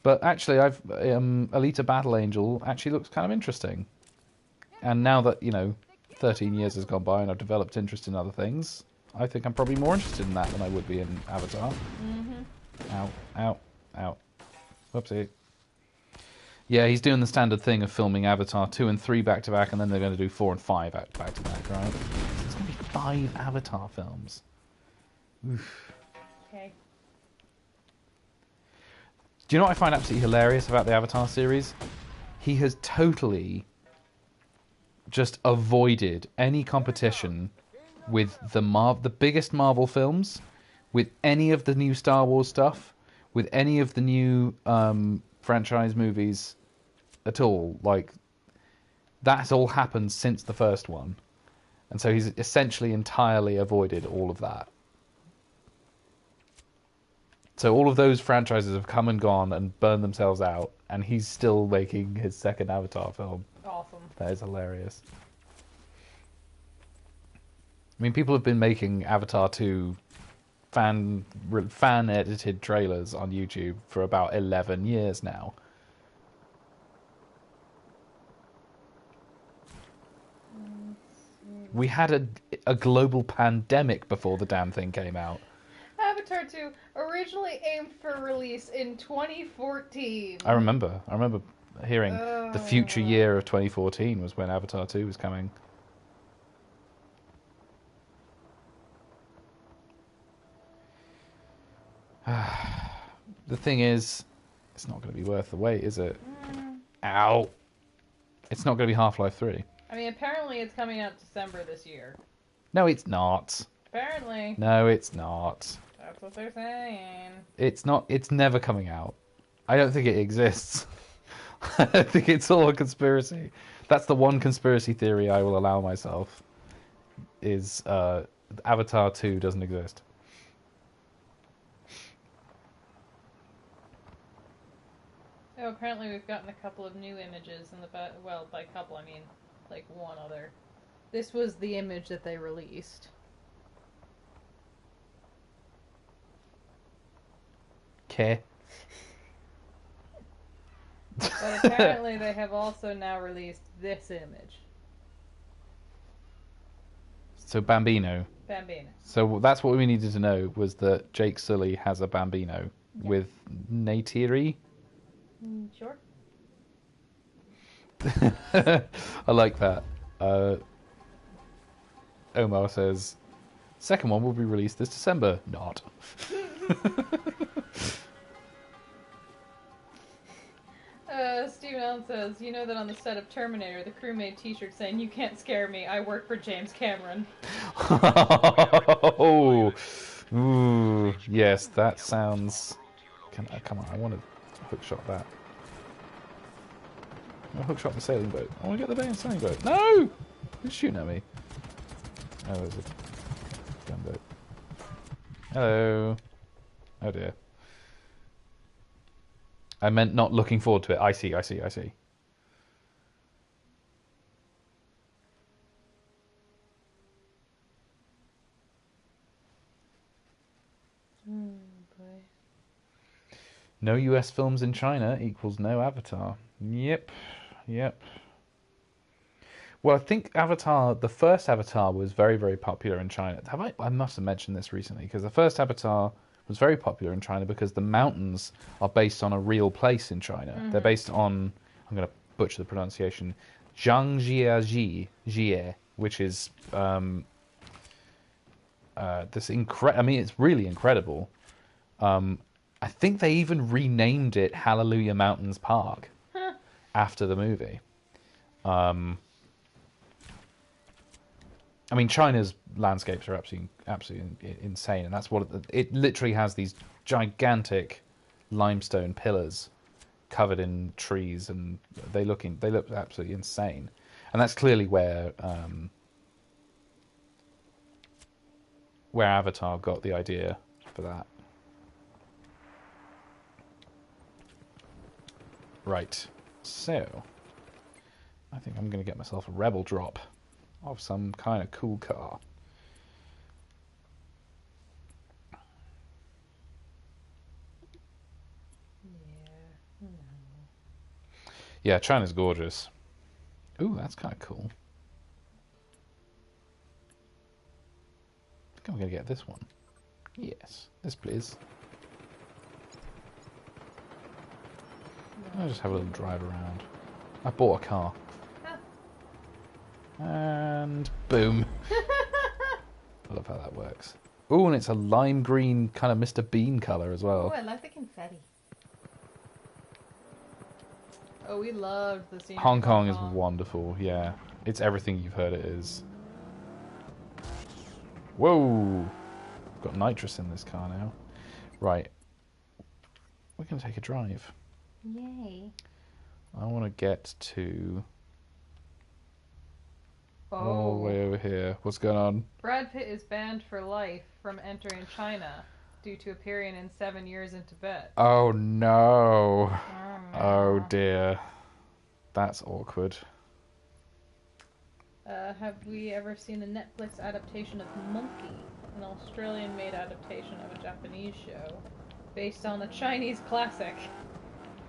But actually, Alita Battle Angel actually looks kind of interesting. And now that, 13 years has gone by and I've developed interest in other things, I think I'm probably more interested in that than I would be in Avatar. Mm-hmm. Ow, ow, ow. Whoopsie. Yeah, he's doing the standard thing of filming Avatar 2 and 3 back-to-back, and then they're going to do 4 and 5 back-to-back, right? There's going to be 5 Avatar films. Oof. Okay. Do you know what I find absolutely hilarious about the Avatar series? He has totally just avoided any competition with the biggest Marvel films, with any of the new Star Wars stuff, with any of the new franchise movies at all. Like, that's all happened since the first one. And so he's essentially entirely avoided all of that. So all of those franchises have come and gone and burned themselves out, and he's still making his second Avatar film. Awesome. That is hilarious. I mean, people have been making Avatar 2 fan edited trailers on YouTube for about 11 years now. We had a global pandemic before the damn thing came out. Avatar 2 originally aimed for release in 2014. I remember hearing the future year of 2014 was when Avatar 2 was coming. The thing is, it's not going to be worth the wait, is it? Ow! It's not going to be Half-Life 3. I mean, apparently it's coming out December this year. No, it's not. Apparently. No, it's not. That's what they're saying. It's not. It's never coming out. I don't think it exists. I think it's all a conspiracy. That's the one conspiracy theory I will allow myself. Is Avatar 2 doesn't exist. Oh, apparently we've gotten a couple of new images in the well, by couple I mean like one other. This was the image that they released. Okay. But apparently they have also now released this image. So Bambino. Bambino. So that's what we needed to know, was that Jake Sully has a Bambino with Neytiri. Sure. I like that. Omar says, second one will be released this December. Not. Stephen Allen says, you know that on the set of Terminator, the crew made t-shirts saying, "You can't scare me, I work for James Cameron." Oh, ooh, yes, that sounds... Come on, I want to hookshot that. I want to hookshot the sailing boat. I want to get the sailing boat. No! Who's shooting at me? Oh, there's a gunboat. Hello. Oh dear. I meant not looking forward to it. I see. Boy. No US films in China equals no Avatar. Yep. Well, I think Avatar, the first Avatar, was very, very popular in China. I must have mentioned this recently, because the first Avatar was very popular in China because the mountains are based on a real place in China. Mm-hmm. They're based on, I'm going to butcher the pronunciation, Zhangjiajie, which is this I mean, it's really incredible. I think they even renamed it Hallelujah Mountains Park after the movie. I mean, China's landscapes are absolutely insane, and that's what it literally has. These gigantic limestone pillars covered in trees, and they look absolutely insane. And that's clearly where Avatar got the idea for that. Right. So, I think I'm going to get myself a Rebel drop of some kind of cool car. Yeah, China's gorgeous. Ooh, that's kind of cool. I think I'm going to get this one. Yes, this please. I'll just have a little drive around. I bought a car. And boom. I love how that works. Ooh, and it's a lime green kind of Mr. Bean colour as well. Oh, I like the confetti. Oh, we loved the scene. Hong Kong is wonderful, yeah. It's everything you've heard it is. Whoa! Got nitrous in this car now. Right. We're going to take a drive. Yay. I want to get to... All the way over here. What's going on? Brad Pitt is banned for life from entering China due to appearing in 7 Years in Tibet. Oh no. Oh, Oh no. dear. That's awkward. Have we ever seen a Netflix adaptation of Monkey, an Australian-made adaptation of a Japanese show based on a Chinese classic?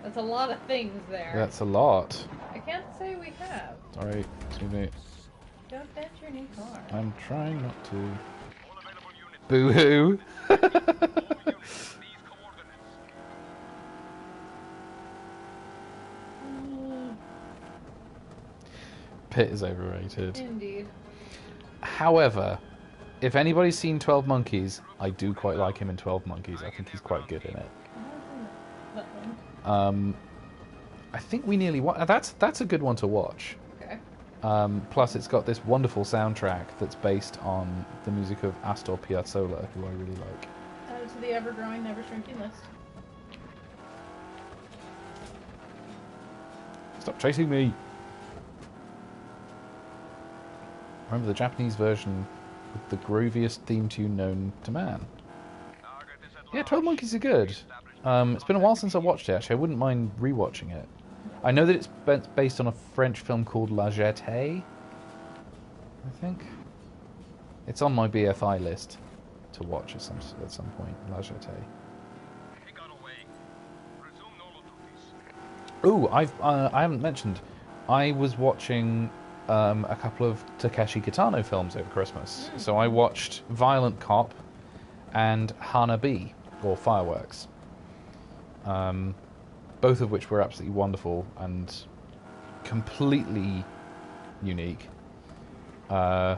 That's a lot of things there. That's a lot. I can't say we have. Sorry, excuse me. Don't dent your new car. I'm trying not to. All available units. Boo-hoo. All units, these coordinates. Pitt is overrated. Indeed. However, if anybody's seen 12 Monkeys, I do quite like him in 12 Monkeys. I think he's quite good in it. That one. I think we nearly that's a good one to watch. Okay. Plus, it's got this wonderful soundtrack that's based on the music of Astor Piazzolla, who I really like. Added to the ever-growing, never-shrinking list. Stop chasing me! Remember the Japanese version with the grooviest theme tune known to man. Target is at Yeah, large. 12 Monkeys are good. It's been a while since I watched it, actually. I wouldn't mind rewatching it. I know that it's based on a French film called La Jetée, I think. It's on my BFI list to watch at some point, La Jetée. He got away. Resume normal duties. Ooh, I haven't mentioned. I was watching a couple of Takeshi Kitano films over Christmas. So I watched Violent Cop and Hanabi, or Fireworks. Both of which were absolutely wonderful and completely unique. I'd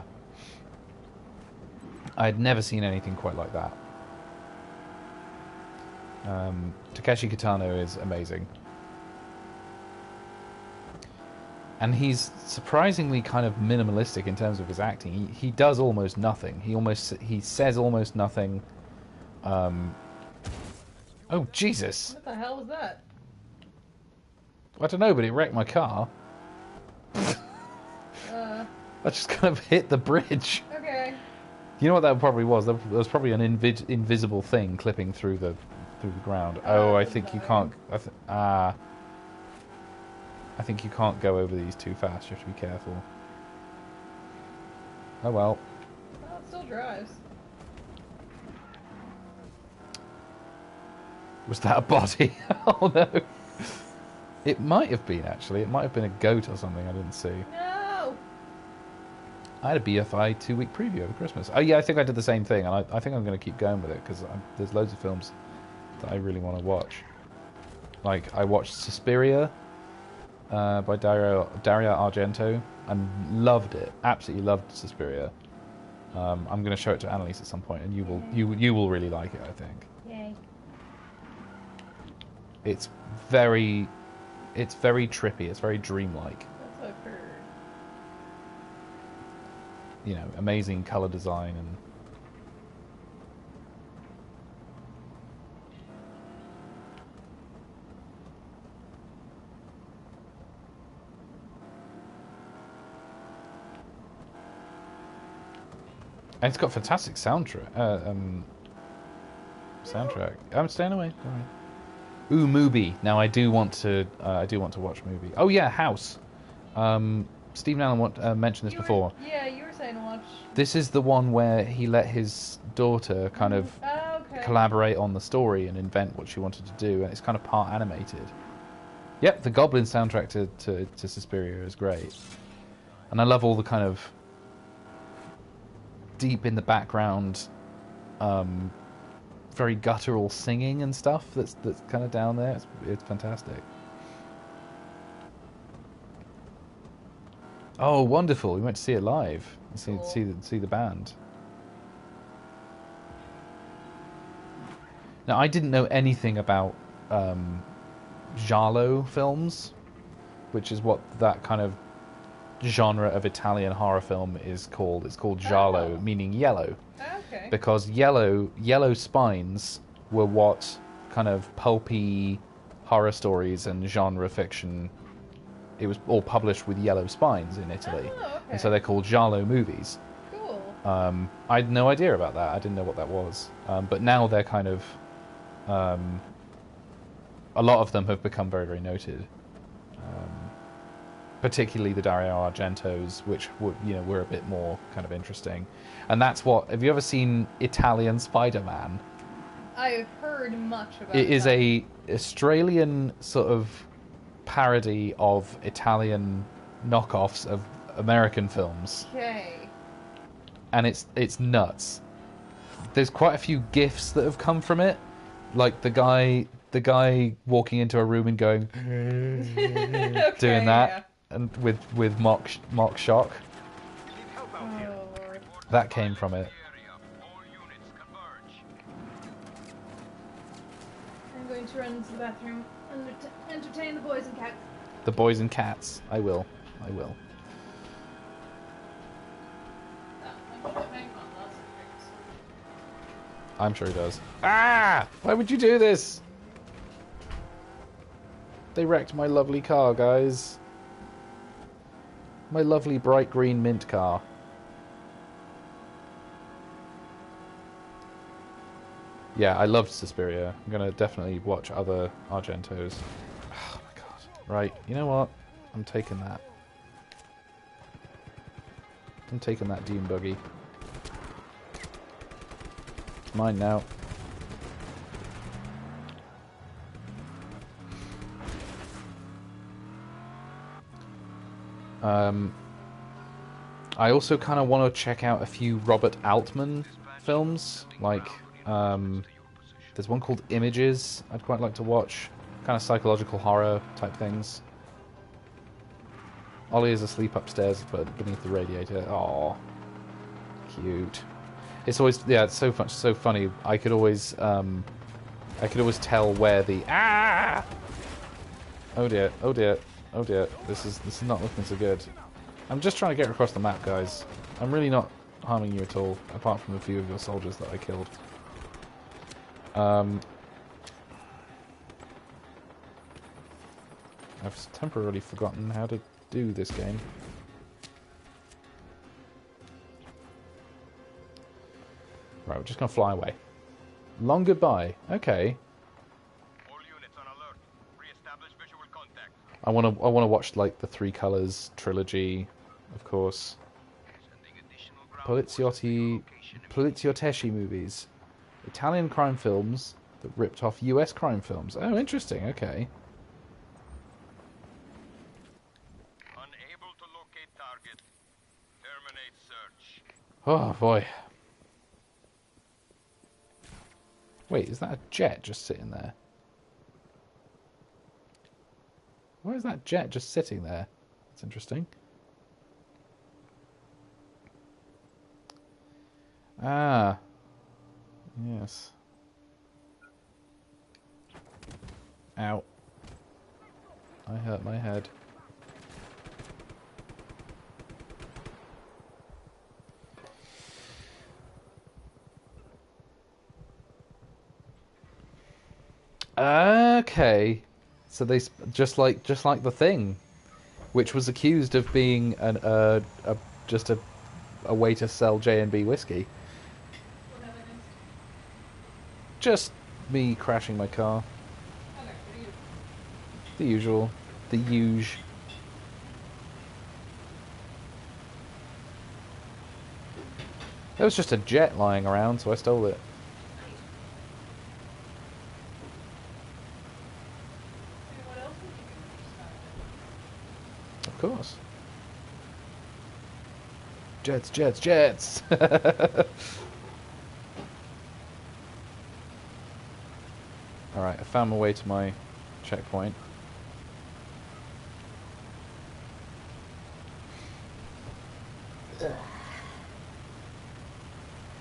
never seen anything quite like that. Takeshi Kitano is amazing. And he's surprisingly kind of minimalistic in terms of his acting. He does almost nothing. He says almost nothing. Oh, Jesus. What the hell was that? I don't know, but it wrecked my car. I just kind of hit the bridge. Okay. You know what that probably was? There was probably an invisible thing clipping through the ground. Oh, I think you can't. I think you can't go over these too fast. You have to be careful. Oh well. Well, it still drives. Was that a body? Oh no. It might have been, actually. It might have been a goat or something I didn't see. No! I had a BFI 2-week preview over Christmas. Oh yeah, I think I did the same thing, and I think I'm going to keep going with it, because there's loads of films that I really want to watch. Like, I watched Suspiria by Dario Argento, and loved it. Absolutely loved Suspiria. I'm going to show it to Annalise at some point, and you will really like it, I think. Yay. It's very trippy. It's very dreamlike. That's what I've heard. You know, amazing color design and. And it's got fantastic soundtrack. Soundtrack. I'm staying away. Don't worry. Ooh, Mubi. Now I do want to watch Mubi. Oh yeah, House. Stephen Allen mentioned this before. You were saying to watch. This is the one where he let his daughter kind of Okay. collaborate on the story and invent what she wanted to do, and it's kind of part animated. Yep, the Goblin soundtrack to Suspiria is great, and I love all the kind of deep in the background, very guttural singing and stuff that's kind of down there. It's fantastic. Oh, wonderful! We went to see it live. See the band. Now, I didn't know anything about giallo films, which is what that kind of genre of Italian horror film is called. It's called giallo, meaning yellow. Okay. Because yellow spines were what kind of pulpy horror stories and genre fiction. It was all published with yellow spines in Italy. Oh, and so they're called Giallo movies. Cool. I had no idea about that. I didn't know what that was. But now they're kind of... a lot of them have become very, very noted. Particularly the Dario Argentos, which were a bit more kind of interesting. And that's what... Have you ever seen Italian Spider-Man? I have heard much about It is that. a Australian sort of parody of Italian knockoffs of American films. Okay. And it's nuts. There's quite a few gifs that have come from it, like the guy walking into a room and going Okay, doing that, yeah. and with mock shock. Oh, Lord. That came from it. I'm going to run to the bathroom and entertain the boys and cats. The boys and cats. I will. I'm sure he does. Ah! Why would you do this? They wrecked my lovely car, guys. My lovely bright green mint car. Yeah, I loved Suspiria. I'm gonna definitely watch other Argentos. Oh my god. Right, you know what? I'm taking that. I'm taking that Dune buggy. It's mine now. I also kind of want to check out a few Robert Altman films. Like, there's one called Images I'd quite like to watch. Kind of psychological horror type things. Ollie is asleep upstairs, but beneath the radiator. Aww, cute. It's always it's so funny. I could always tell where the Oh dear. This is not looking so good. I'm just trying to get across the map, guys. I'm really not harming you at all, apart from a few of your soldiers that I killed. I've temporarily forgotten how to do this game. Right, we're just gonna fly away. Long goodbye. Okay. All units on alert. Re-establish visual contact. I wanna watch like the Three Colors trilogy, of course. Sending additional ground forces to your location. Poliziotteschi movies, Italian crime films that ripped off U.S. crime films. Oh, interesting. Okay. Unable to locate target. Terminate search. Oh boy. Wait, is that a jet just sitting there? Why is that jet just sitting there? That's interesting. Ah. Yes. Ow. I hurt my head. Okay. So they just like The Thing, which was accused of being just a way to sell J&B whiskey. Just me crashing my car. The usual. The huge. There was just a jet lying around, so I stole it. Of course. Jets, jets, jets! Alright, I found my way to my checkpoint.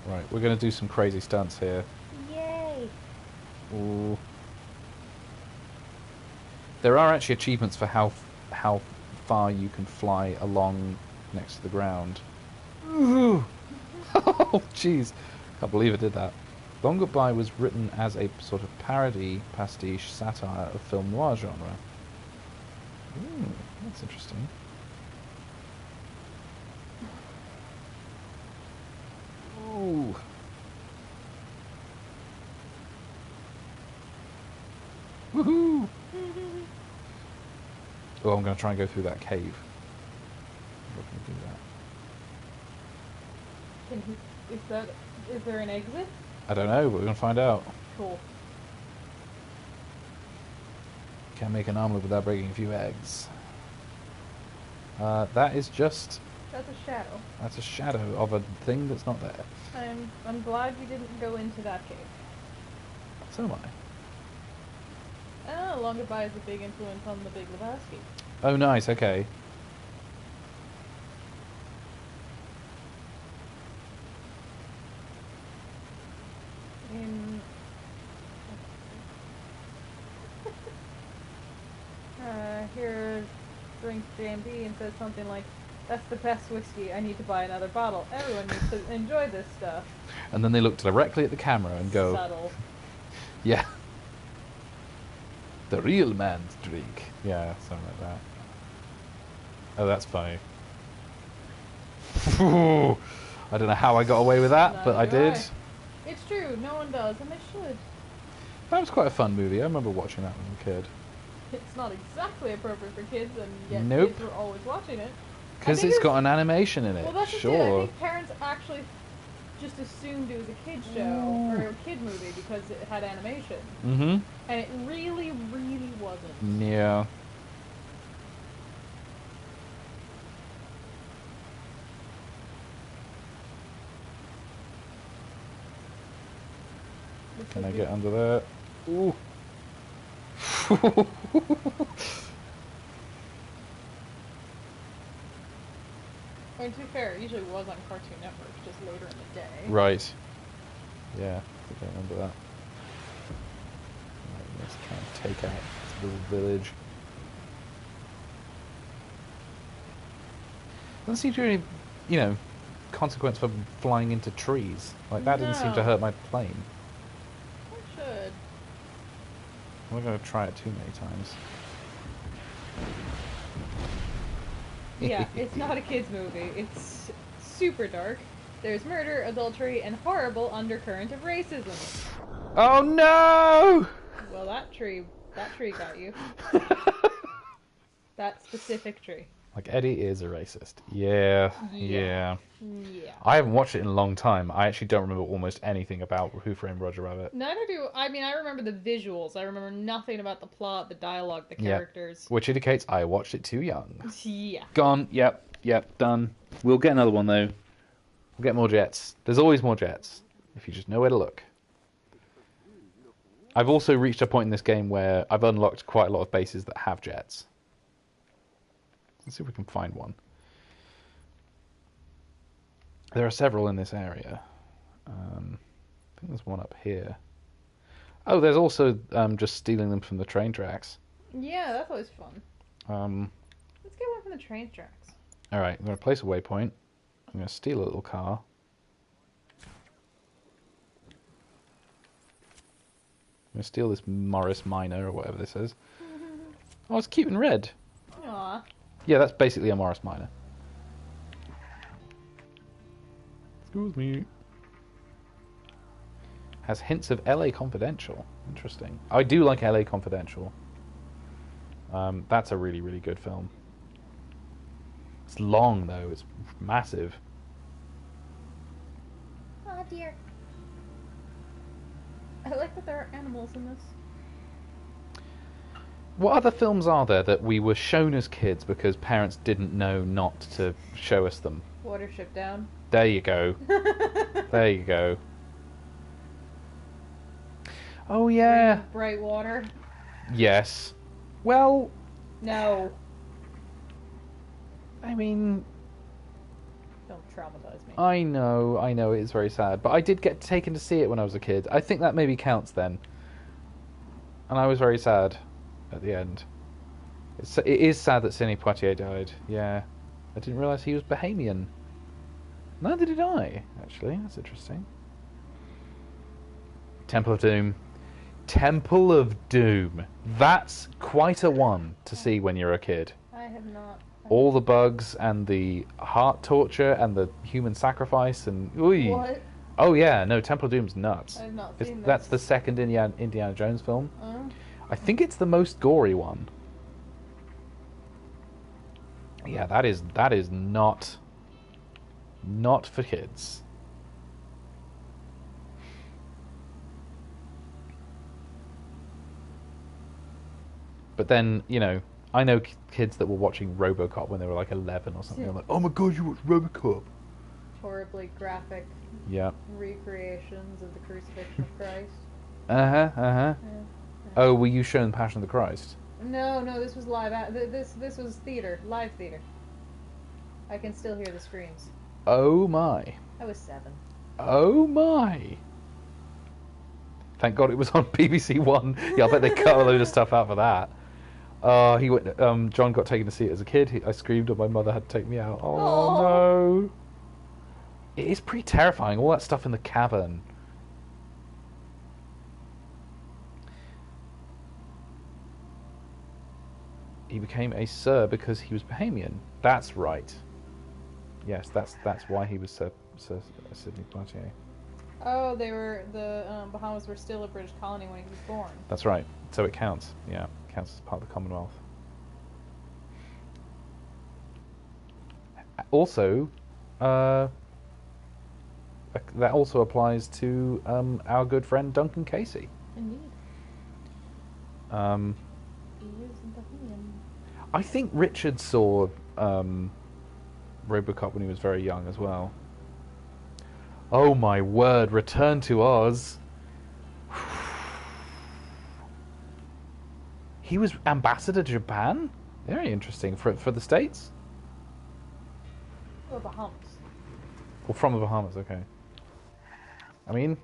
Right, we're going to do some crazy stunts here. Yay! Ooh. There are actually achievements for how far you can fly along next to the ground. Ooh. Oh, jeez. Can't believe I did that. Long Goodbye was written as a sort of parody, pastiche, satire of film noir genre. Ooh, that's interesting. Woohoo! Oh, I'm going to try and go through that cave. We're going to do that. Is there an exit? I don't know, but we're going to find out. Cool. Can't make an omelet without breaking a few eggs. That is just... That's a shadow. That's a shadow of a thing that's not there. I'm glad you didn't go into that cave. So am I. Longify is a big influence on the Big Lebowski. Oh, nice, okay. Here drinks JMB and says something like, "That's the best whiskey, I need to buy another bottle. Everyone needs to enjoy this stuff." And then they look directly at the camera and go... Subtle. Yeah. The real man's drink. Yeah, something like that. Oh, that's funny. I don't know how I got away with that, but I did. It's true, no one does, and they should. That was quite a fun movie. I remember watching that when I was a kid. It's not exactly appropriate for kids, and yet Nope. kids were always watching it. Because it's got an animation in it. Well, that's just it. I Sure. think parents actually just assumed it was a kid show or a kid movie because it had animation, Mm-hmm. and it really, really wasn't. Yeah. Can I get under there? Ooh. I mean, to be fair, it usually was on Cartoon Network, just later in the day. Right. Yeah, I think I remember that. Right, let's try and take out this little village. Doesn't seem to be any, you know, consequence for flying into trees. Like, that didn't seem to No. hurt my plane. It should. I'm not going to try it too many times. Yeah, it's not a kid's movie. It's super dark. There's murder, adultery, and horrible undercurrent of racism. Oh no! Well, that tree got you. That specific tree. Like, Eddie is a racist. Yeah, yeah. Yeah. I haven't watched it in a long time. I actually don't remember almost anything about Who Framed Roger Rabbit. Neither do I. Mean, I remember the visuals. I remember nothing about the plot, the dialogue, the Yeah. characters. Which indicates I watched it too young. Yeah. Gone. Yep, done. We'll get another one, though. We'll get more jets. There's always more jets, if you just know where to look. I've also reached a point in this game where I've unlocked quite a lot of bases that have jets. Let's see if we can find one. There are several in this area. I think there's one up here. Oh, there's also just stealing them from the train tracks. Yeah, that's always fun. Let's get one from the train tracks. Alright, I'm going to place a waypoint. I'm going to steal a little car. I'm going to steal this Morris Minor, or whatever this is. Oh, it's cute and red. Aw. Yeah, that's basically a Morris Minor. Excuse me. Has hints of LA Confidential. Interesting. I do like LA Confidential. That's a really, really good film. It's long, though. It's massive. Oh dear. I like that there are animals in this. What other films are there that we were shown as kids because parents didn't know not to show us them? Watership Down. There you go. There you go. Oh, yeah. Bright Water. Yes. Well, No. I mean, Don't traumatize me. I know, it's very sad. But I did get taken to see it when I was a kid. I think that maybe counts then. And I was very sad at the end. It is sad that Sidney Poitier died. Yeah. I didn't realise he was Bahamian. Neither did I, actually. That's interesting. Temple of Doom. Temple of Doom. That's quite a one to see when you're a kid. I have not. All the bugs and the heart torture and the human sacrifice and... Ooh. What? Oh yeah, no, Temple of Doom's nuts. I've not It's- seen this. That's the second Indiana Jones film. I think it's the most gory one. Yeah, that is not for kids. But then, you know, I know kids that were watching RoboCop when they were like 11 or something. I'm like, oh my god, you watch RoboCop? Horribly graphic Yeah. recreations of the crucifixion of Christ. Uh-huh, uh-huh. Yeah. Oh, were you shown Passion of the Christ? No, this was live. This was theater, live theater. I can still hear the screams. Oh my. I was 7. Oh my. Thank God it was on BBC One. Yeah, I bet they cut a load of stuff out for that. He went. John got taken to see it as a kid. I screamed, and my mother had to take me out. Oh Aww. no! It is pretty terrifying. All that stuff in the cavern. He became a Sir because he was Bahamian. That's right. Yes, that's why he was Sir Sidney Poitier. Oh, the Bahamas were still a British colony when he was born. That's right. So it counts. Yeah, it counts as part of the Commonwealth. Also, that also applies to our good friend Duncan Casey. Indeed. He is Bahamian. I think Richard saw RoboCop when he was very young as well. Oh my word! Return to Oz. He was ambassador to Japan. Very interesting for the States. Or Bahamas. Well, from the Bahamas. Okay. I mean,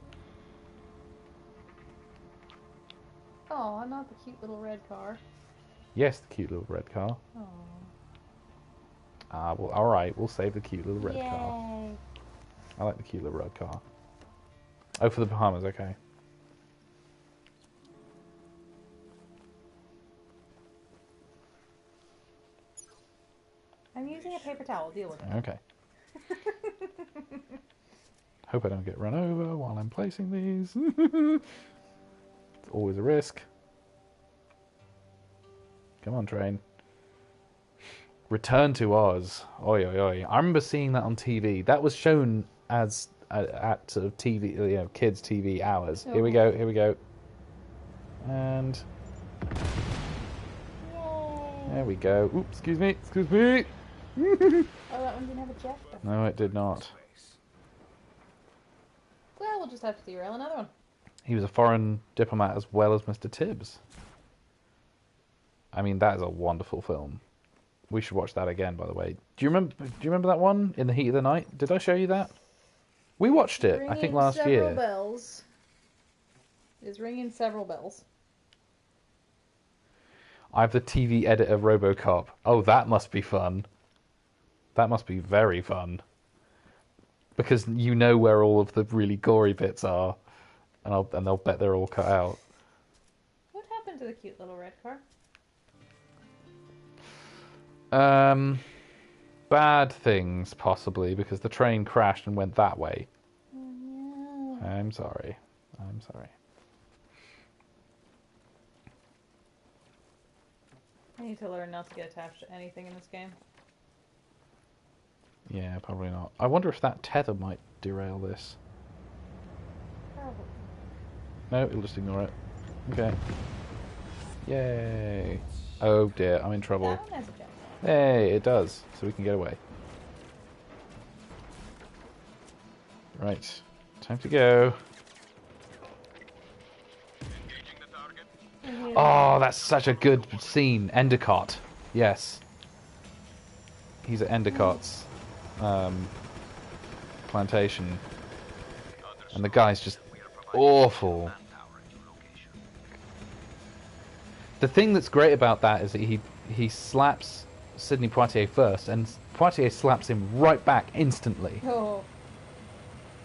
Oh, not the cute little red car. yes, the cute little red car. Oh. Well, all right. We'll save the cute little red car. Yay. I like the cute little red car. Oh, for the Bahamas. Okay. I'm using a paper towel. Deal with it. Okay. Hope I don't get run over while I'm placing these. It's always a risk. Come on, train. Return to Oz. Oi, oi, oi. I remember seeing that on TV. That was shown as at sort of TV, you know, kids' TV hours. Here we go. Here we go. And Yay. there we go. Oops, excuse me. Excuse me. Oh, that one didn't have a jet. No, it did not. Well, we'll just have to derail another one. He was a foreign diplomat as well as Mr. Tibbs. I mean, that is a wonderful film. We should watch that again, by the way. Do you remember that one, In the Heat of the Night? Did I show you that? We watched it, I think, last year. Several bells. It is ringing several bells. I have the TV edit of RoboCop. Oh, that must be fun. That must be very fun. Because you know where all of the really gory bits are. And they'll bet they're all cut out. What happened to the cute little red car? Bad things, possibly, because the train crashed and went that way. Oh, yeah. I'm sorry. I'm sorry. I need to learn not to get attached to anything in this game. Yeah, probably not. I wonder if that tether might derail this. Probably. No, it'll just ignore it. Okay. Yay. Oh dear, I'm in trouble. That one has a jet. Hey, it does. So we can get away. Right. Time to go. Engaging the target. Oh, that's such a good scene. Endicott. Yes. He's at Endicott's plantation. And the guy's just awful. The thing that's great about that is that he slaps Sidney Poitier first, and Poitier slaps him right back instantly. Oh.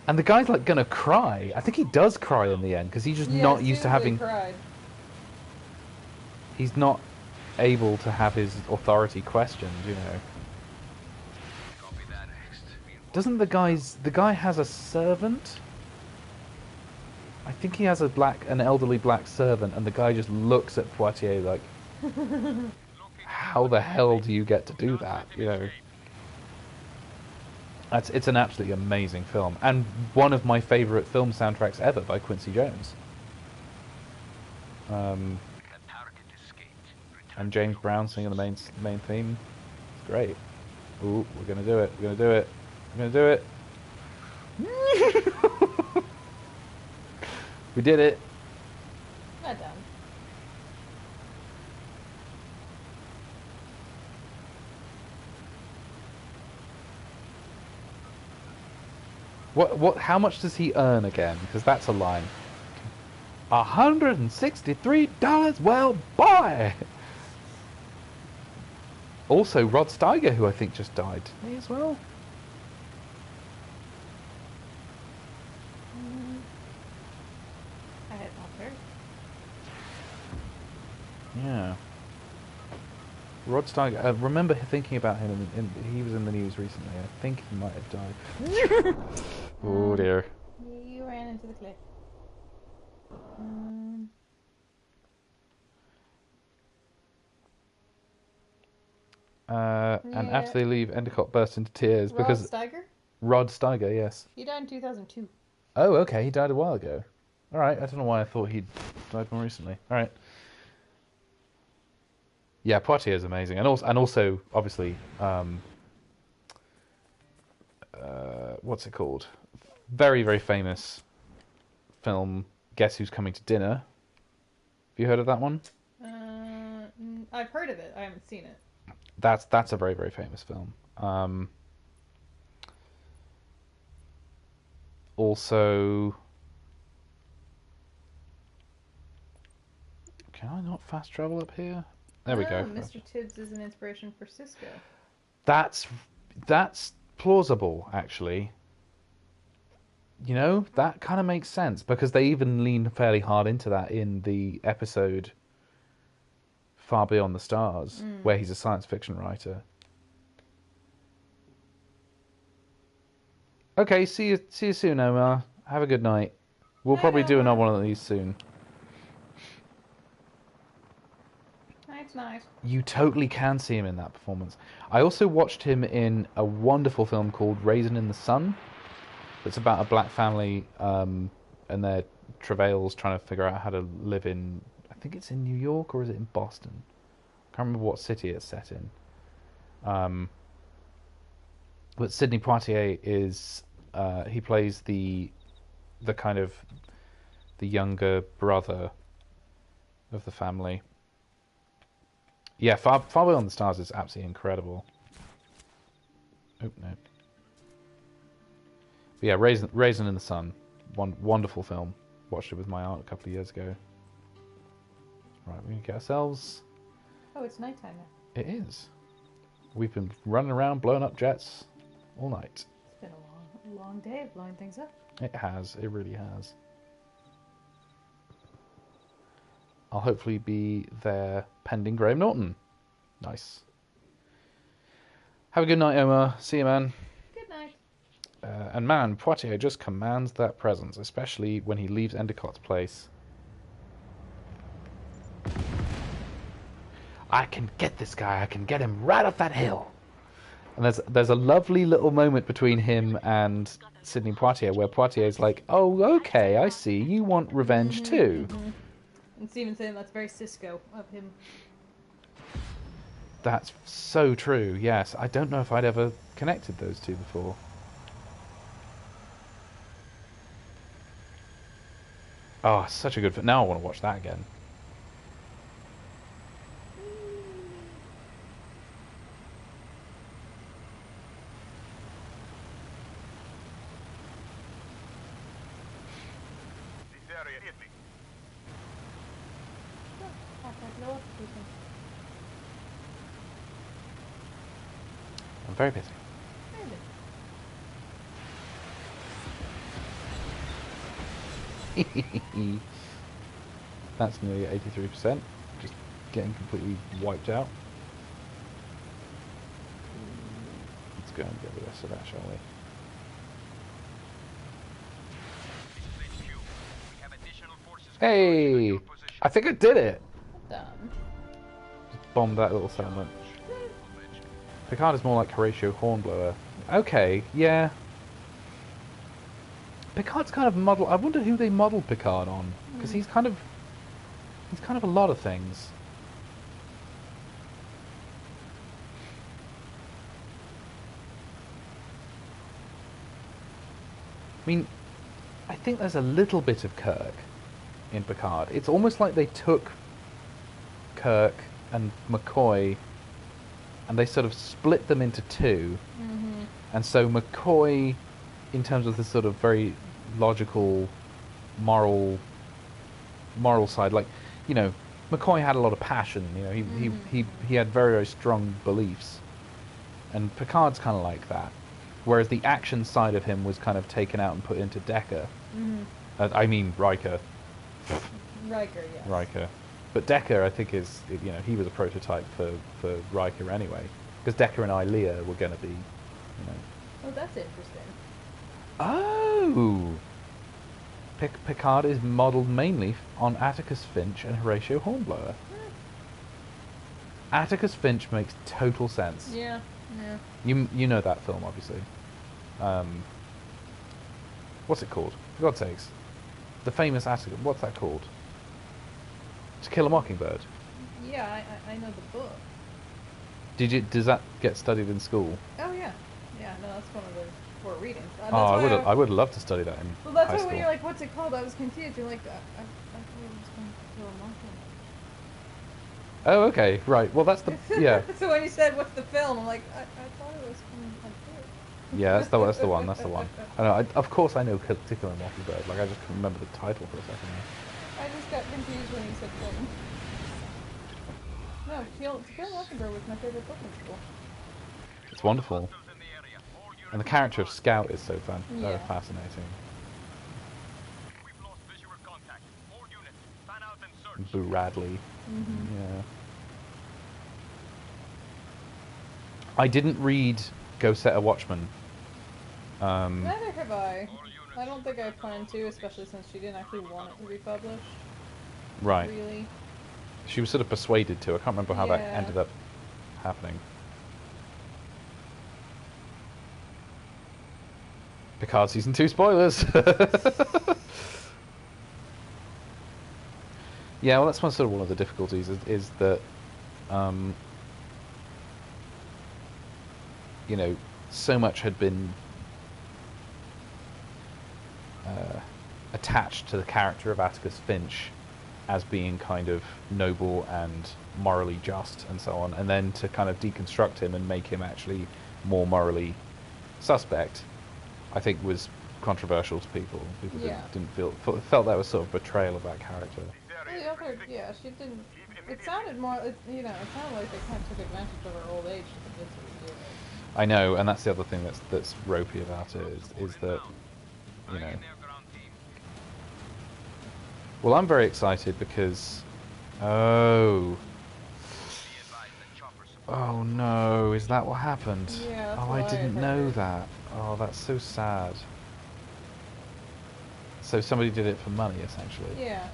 And the guy's like gonna cry. I think he does cry in the end because he's just not used to having. Cried. He's not able to have his authority questioned, you know. Copy that. Next. Doesn't the guy has a servant? I think he has an elderly black servant, and the guy just looks at Poitier like, how the hell do you get to do that? You know, it's an absolutely amazing film, and one of my favourite film soundtracks ever by Quincy Jones. And James Brown singing the main theme. It's great. Ooh, we're gonna do it. We're gonna do it. We're gonna do it. We did it. Not done. What? How much does he earn again? Because that's a line. $163. Well, boy. Also, Rod Steiger, who I think just died, didn't he as well? I had not heard. Yeah. Rod Steiger. I remember thinking about him, he was in the news recently. I think he might have died. Oh dear. You ran into the cliff. And after they leave, Endicott bursts into tears because Steiger? Rod Steiger, yes. He died in 2002. Oh, okay. He died a while ago. All right. I don't know why I thought he'd died more recently. All right. Yeah, Poitier is amazing, and also obviously, what's it called? Very, very famous film. Guess Who's Coming to Dinner? Have you heard of that one? I've heard of it. I haven't seen it. That's a very, very famous film. Also, can I not fast travel up here? There we go. Mr. Tibbs is an inspiration for Cisco. That's plausible, actually. You know, that kind of makes sense because they even lean fairly hard into that in the episode Far Beyond the Stars, where he's a science fiction writer. Okay, see you soon, Omar. Have a good night. We'll probably do another one of these soon. Nice. You totally can see him in that performance. I also watched him in a wonderful film called Raisin in the Sun. It's about a black family and their travails trying to figure out how to live in, I think it's in New York or is it in Boston? I can't remember what city it's set in. But Sidney Poitier is, he plays the kind of the younger brother of the family. Yeah, Far Beyond the Stars is absolutely incredible. Oh, no. But yeah, Raisin in the Sun. Wonderful film. Watched it with my aunt a couple of years ago. Right, we're going to get ourselves... Oh, it's nighttime now. It is. We've been running around, blowing up jets all night. It's been a long day of blowing things up. It has. It really has. I'll hopefully be there pending Graham Norton. Nice. Have a good night, Omar. See you, man. Good night. And man, Poitier just commands that presence, especially when he leaves Endicott's place. I can get this guy. I can get him right off that hill. And there's a lovely little moment between him and Sidney Poitier where Poitier's like, oh, okay, I see. You want revenge too. And Steven's saying that's very Cisco of him. That's so true, yes. I don't know if I'd ever connected those two before. Oh, such a good film. Now I want to watch that again. This area hit me. I'm very busy. That's nearly 83%. Just getting completely wiped out. Let's go and get the rest of that, shall we? This is HQ. We have a Hey! I think I did it! Done. Bombed that little settlement. Picard is more like Horatio Hornblower. Okay, yeah. Picard's kind of model. I wonder who they modeled Picard on, because he's kind of a lot of things. I mean, I think there's a little bit of Kirk in Picard. It's almost like they took Kirk and McCoy and they sort of split them into two. Mm-hmm. And so McCoy, in terms of the sort of very logical, moral side, like, you know, McCoy had a lot of passion. You know, he had very, very strong beliefs, and Picard's kind of like that. Whereas the action side of him was kind of taken out and put into Decker. Mm-hmm. I mean Riker. Riker, yes. Riker. But Decker, I think, is, you know, he was a prototype for Riker anyway. Because Decker and Ilia were going to be, you know. Oh, that's interesting. Oh! Picard is modelled mainly on Atticus Finch and Horatio Hornblower. Atticus Finch makes total sense. Yeah, yeah. You know that film, obviously. What's it called? For God's sakes. The famous Atticus... What's that called? To Kill a Mockingbird. Yeah, I know the book. Does that get studied in school? Oh, yeah. Yeah, no, that's one of the 4 readings. That's I would love to study that in Well, that's high why school. when you're like, what's it called? I was confused. You're like, I thought it was going to Kill a Mockingbird. Oh, okay, right. Well, that's the... Yeah. So when you said, what's the film? I'm like, I thought it was from like Yeah, that's the one. That's the one. I know. Of course, I know To Kill a Mockingbird. Like, I just couldn't remember the title for a second. I just got confused when you said film. No, To Kill a Mockingbird was my favorite book in school. It's wonderful, and the character of Scout is so Yeah. fascinating. We've lost visual contact. All units, fan out and search. Boo Radley. Mm-hmm. Yeah. I didn't read Go Set a Watchman. Neither have I. I don't think I plan to, especially since she didn't actually want it to be published. Right. Really. She was sort of persuaded to. I can't remember how that Yeah. ended up happening. Picard season 2 spoilers. Yeah, well, that's sort of one of the difficulties is that, you know, so much had been attached to the character of Atticus Finch as being kind of noble and morally just and so on, and then to kind of deconstruct him and make him actually more morally suspect, I think was controversial to people. People Yeah. didn't felt that was sort of betrayal of that character. Well, the other, yeah, she didn't. It sounded more, it sounded like they kind of took advantage of her old age to convince her to do it. I know, and that's the other thing that's ropey about it is that, you know. Well, I'm very excited because, oh no, is that what happened? Yeah, that's oh, what I I didn't had know heard. that. Oh, that's so sad. So somebody did it for money, essentially. Yeah.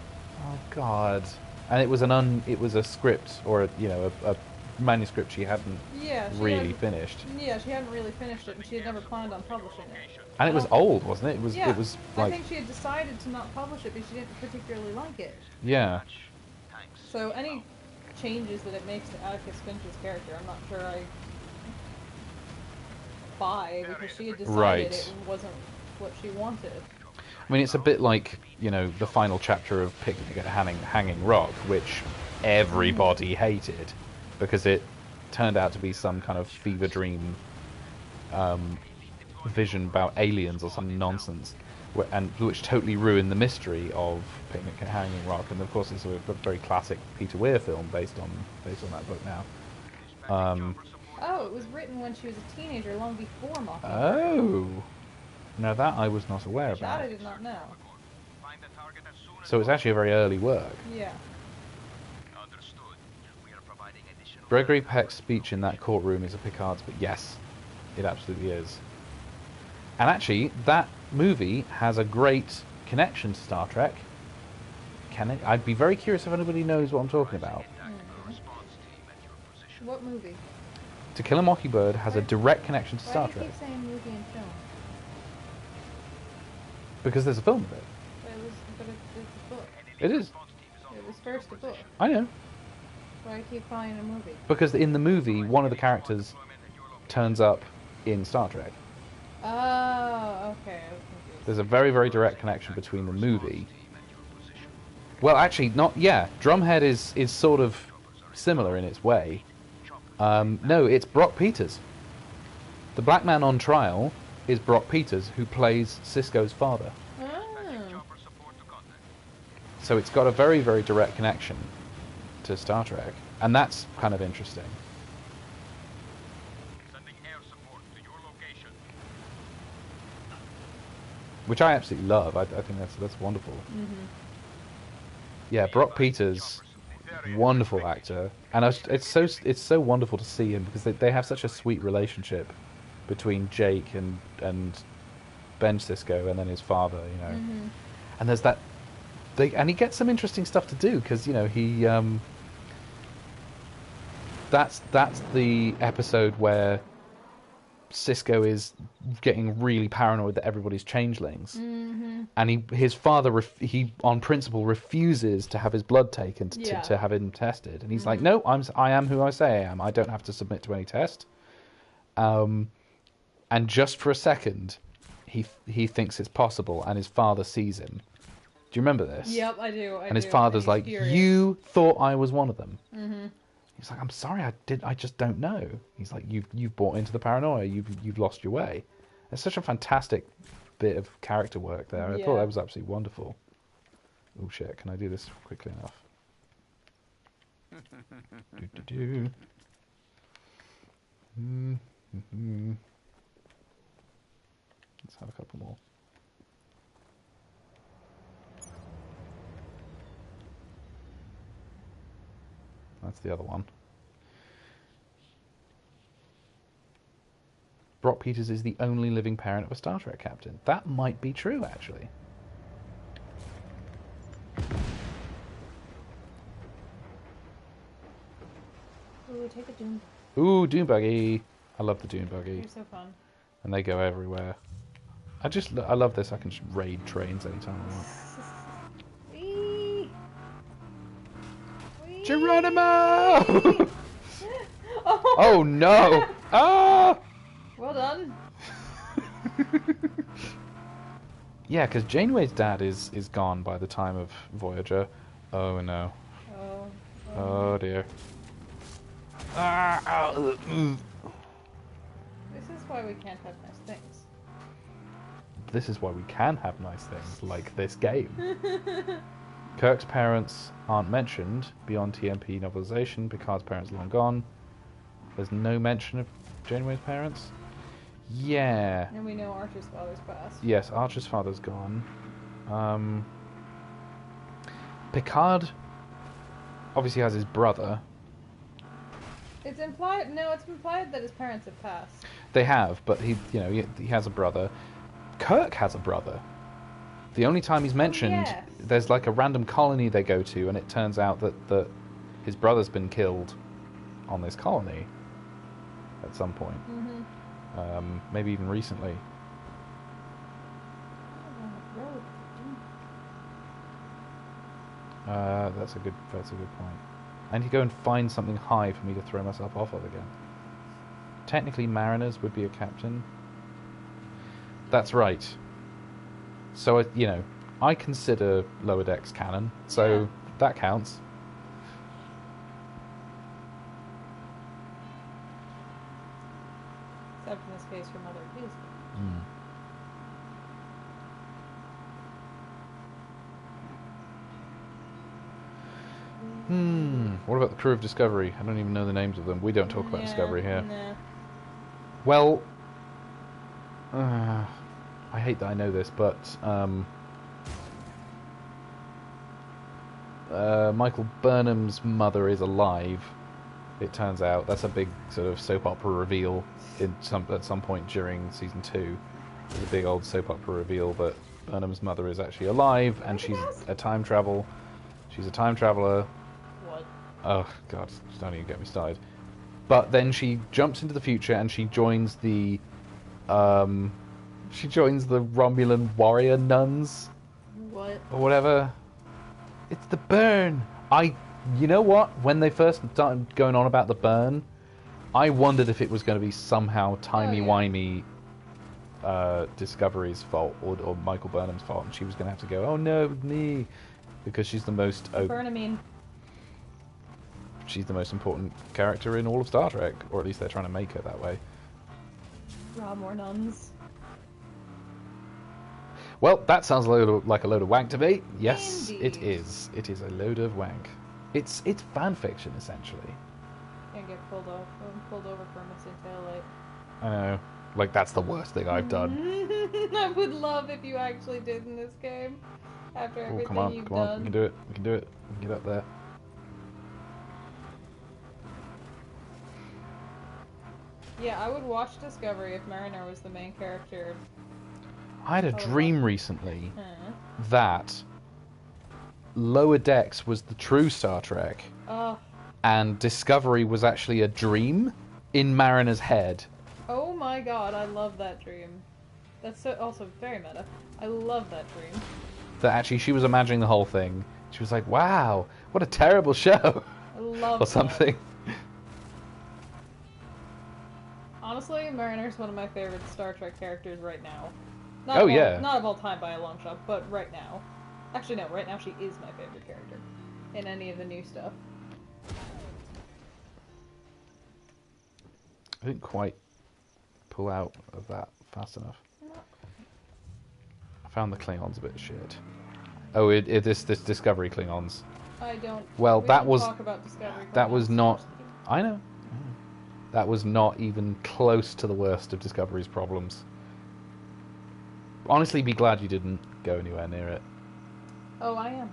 Oh God! And it was it was a script or a manuscript she hadn't Yeah. She really hadn't- finished. Yeah, she hadn't really finished it, and she had never planned on publishing it. And it was old, wasn't it? It was. Yeah. It was I like. think she had decided to not publish it because she didn't particularly like it. Yeah. So any changes that it makes to Atticus Finch's character, I'm not sure I buy because she had decided Right. it wasn't what she wanted. I mean, it's a bit like, you know, the final chapter of Picnic at Hanging Rock, which everybody hated because it turned out to be some kind of fever dream vision about aliens or some nonsense, and which totally ruined the mystery of Picnic at Hanging Rock. And of course, it's a very classic Peter Weir film based on that book now. Oh, it was written when she was a teenager, long before Mockingbird. Oh, now that I was not aware That about. I did not know. So it's actually a very early work. Yeah. Understood. We are providing additional. Gregory Peck's speech in that courtroom is a Picard's, but yes, it absolutely is. And actually, that movie has a great connection to Star Trek. can it? I'd be very curious if anybody knows what I'm talking about. What movie? To Kill a Mockingbird has a direct connection to Why Star do you Trek keep saying movie and film? because there's a film of it. It's a book. It is. It was first a book. I know. Why do you keep calling it a movie? Because in the movie, one of the characters turns up in Star Trek. Oh, okay. I was confused. There's a very, very direct connection between the movie. Well, actually, not. Yeah, Drumhead is sort of similar in its way. No, it's Brock Peters. The black man on trial is Brock Peters, who plays Sisko's father. Oh. So it's got a very, very direct connection to Star Trek, and that's kind of interesting. Sending air support to your location. Which I absolutely love. I think that's wonderful. Yeah, Brock Peters, wonderful actor, and it's so wonderful to see him because they have such a sweet relationship between Jake and Ben Sisko and then his father, you know. And there's that, and he gets some interesting stuff to do because you know he that's the episode where Sisko is getting really paranoid that everybody's changelings, and his father he on principle refuses to have his blood taken to have him tested, and he's like, no, I am who I say I am. I don't have to submit to any test. And just for a second, he thinks it's possible, and his father sees him. Do you remember this? Yep, I do. And his father's like, you thought I was one of them. He's like, I'm sorry, I just don't know. He's like, you've bought into the paranoia. You've lost your way. It's such a fantastic bit of character work there. I thought that was absolutely wonderful. Oh shit! Can I do this quickly enough? Let's have a couple more. That's the other one. Brock Peters is the only living parent of a Star Trek captain. That might be true, actually. Ooh, take a Doom. Ooh, Dune Buggy. I love the Dune Buggy. They're so fun. And they go everywhere. I love this. I can just raid trains anytime I want. Whee! Whee! Geronimo! Oh no! Ah! Well done. Yeah, because Janeway's dad is gone by the time of Voyager. Oh no. Oh dear. Ah, This is why we can't have nice things. This is why we can have nice things like this game. Kirk's parents aren't mentioned beyond TMP novelization. Picard's parents are long gone. There's no mention of Janeway's parents. Yeah. And we know Archer's father's passed. Yes, Archer's father's gone. Picard obviously has his brother. It's implied. No, it's implied that his parents have passed. They have, but he has a brother. Kirk has a brother. The only time he's mentioned, yes. There's like a random colony they go to, and it turns out that his brother's been killed on this colony at some point. Maybe even recently. That's a good point. I need to go and find something high for me to throw myself off of again. Technically, mariners would be a captain. That's right. So, I consider Lower Decks canon, so that counts. Except in this case for Mother Goose. What about the crew of Discovery? I don't even know the names of them. We don't talk about Discovery here. Nah. Well, I hate that I know this, but Michael Burnham's mother is alive. It turns out that's a big sort of soap opera reveal at some point during season 2. There's a big old soap opera reveal that Burnham's mother is actually alive and she's a time travel. She's a time traveler. What? Oh god, don't even get me started. But then she jumps into the future and she joins the Romulan warrior nuns What? or whatever. It's the burn. You know what? When they first started going on about the burn, I wondered if it was going to be somehow timey-wimey Discovery's fault or Michael Burnham's fault, and she was going to have to go, oh no, it was me, because she's the most she's the most important character in all of Star Trek, or at least they're trying to make her that way. More nuns. Well, that sounds like a load of wank to me. Yes, Indeed. it is. It is a load of wank. It's fan fiction essentially. Can't get pulled over for a missing taillight. I know. Like that's the worst thing I've done. I would love if you actually did in this game. After everything Come on, you've come done. on. We can do it. We can do it. We can get up there. Yeah, I would watch Discovery if Mariner was the main character. I had a dream recently Huh. that Lower Decks was the true Star Trek, Oh. and Discovery was actually a dream in Mariner's head. Oh my god, I love that dream. That's also very meta. I love that dream. That actually she was imagining the whole thing. She was like, wow, what a terrible show. I love Or something. Honestly, Mariner's one of my favorite Star Trek characters right now. Not of all time by a long shot, but right now. Actually, no, right now she is my favorite character. In any of the new stuff. I didn't quite pull out of that fast enough. I found the Klingons a bit shit. Oh, this Discovery Klingons. I don't... Well, we that don't was... talk about Discovery That was Klingons. not... I know. That was not even close to the worst of Discovery's problems. Honestly, be glad you didn't go anywhere near it. Oh, I am.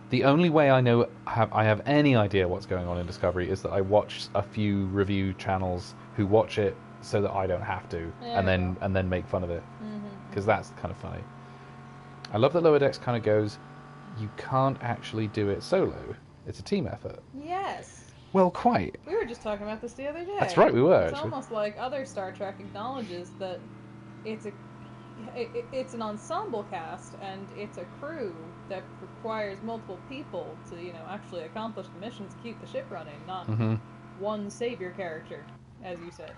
The only way I know I have any idea what's going on in Discovery is that I watch a few review channels who watch it so that I don't have to, and then make fun of it, because that's kind of funny. I love that Lower Decks kind of goes, you can't actually do it solo. It's a team effort. Yes. Well, quite. We were just talking about this the other day. That's right, we were. It's Actually. almost like other Star Trek acknowledges that it's an ensemble cast and it's a crew that requires multiple people to, actually accomplish the missions, keep the ship running, not one savior character, as you said.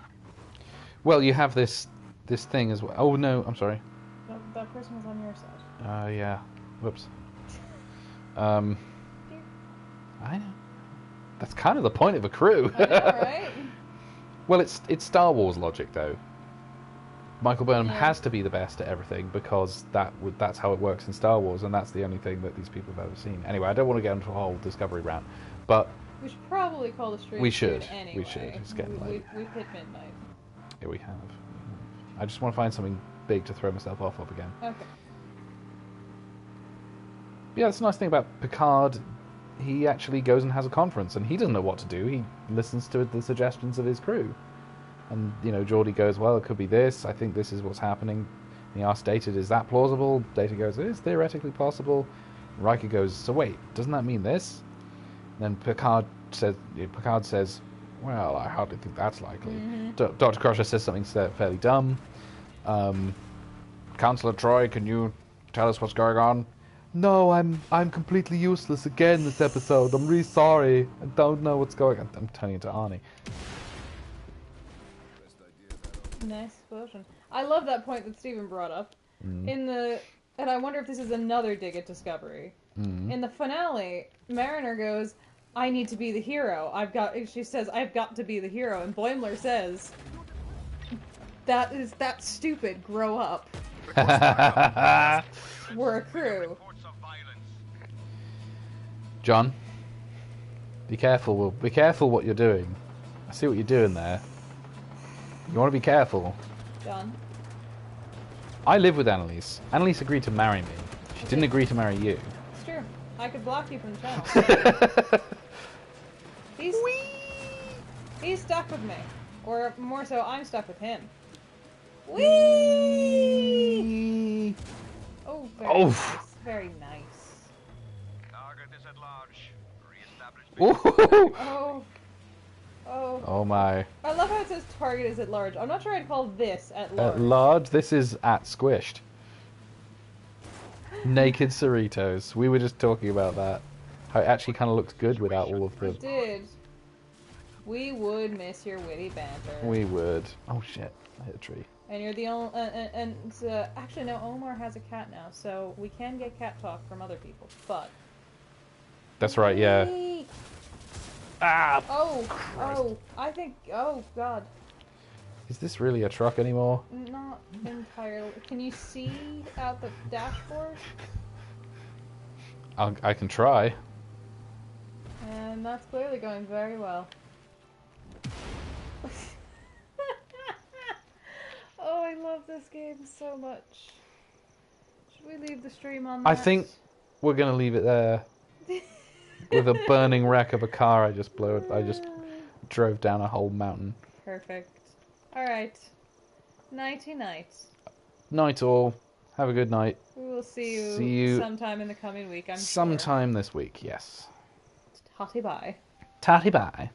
Well, you have this thing as well. Oh no, I'm sorry. That person was on your side. Yeah. Whoops. I know. That's kind of the point of a crew. I know, right? Well, it's Star Wars logic, though. Michael Burnham has to be the best at everything because that's how it works in Star Wars, and that's the only thing that these people have ever seen. Anyway, I don't want to get into a whole Discovery rant, but we should probably call the stream. We should. Anyway. We should. It's getting late. We've hit midnight. Yeah, we have. I just want to find something big to throw myself off of again. Okay. Yeah, that's the nice thing about Picard. He actually goes and has a conference, and he doesn't know what to do. He listens to the suggestions of his crew. And, Geordi goes, well, it could be this. I think this is what's happening. And he asks Data, is that plausible? Data goes, it is theoretically possible. Riker goes, so wait, doesn't that mean this? And then Picard says, well, I hardly think that's likely. Dr. Crusher says something fairly dumb. Counselor Troy, can you tell us what's going on? No, I'm completely useless again this episode. I'm really sorry. I don't know what's going on. I'm turning into Arnie. Nice explosion. I love that point that Steven brought up. And I wonder if this is another dig at Discovery. In the finale, Mariner goes, I need to be the hero. She says, I've got to be the hero. And Boimler says, that's stupid. Grow up. We're a crew. John, be careful. Be careful what you're doing. I see what you're doing there. You want to be careful. John. I live with Annalise. Annalise agreed to marry me. She didn't agree to marry you. It's true. I could block you from the channel. He's stuck with me. Or more so, I'm stuck with him. Whee! Oh, very nice. Very nice. is at large. Re-establish Ooh. Oh. Oh. Oh my. I love how it says target is at large. I'm not sure I'd call this at large. At large, this is at squished. Naked Cerritos. We were just talking about that. How it actually kind of looks good without all of the... It did. We would miss your witty banter. We would. Oh shit, I hit a tree. And you're the only... actually, no, Omar has a cat now, so we can get cat talk from other people, but... That's right, yeah. Wait. Ah! Oh, Christ. oh, I think... Oh, God. Is this really a truck anymore? Not entirely. Can you see out the dashboard? I can try. And that's clearly going very well. Oh, I love this game so much. Should we leave the stream on that? I think we're gonna leave it there. With a burning wreck of a car I just drove down a whole mountain. Perfect. Alright. Nighty night. Night all. Have a good night. We will see See you sometime in the coming week, I'm sure. Sometime this week, yes. Tatty bye. Tatty bye.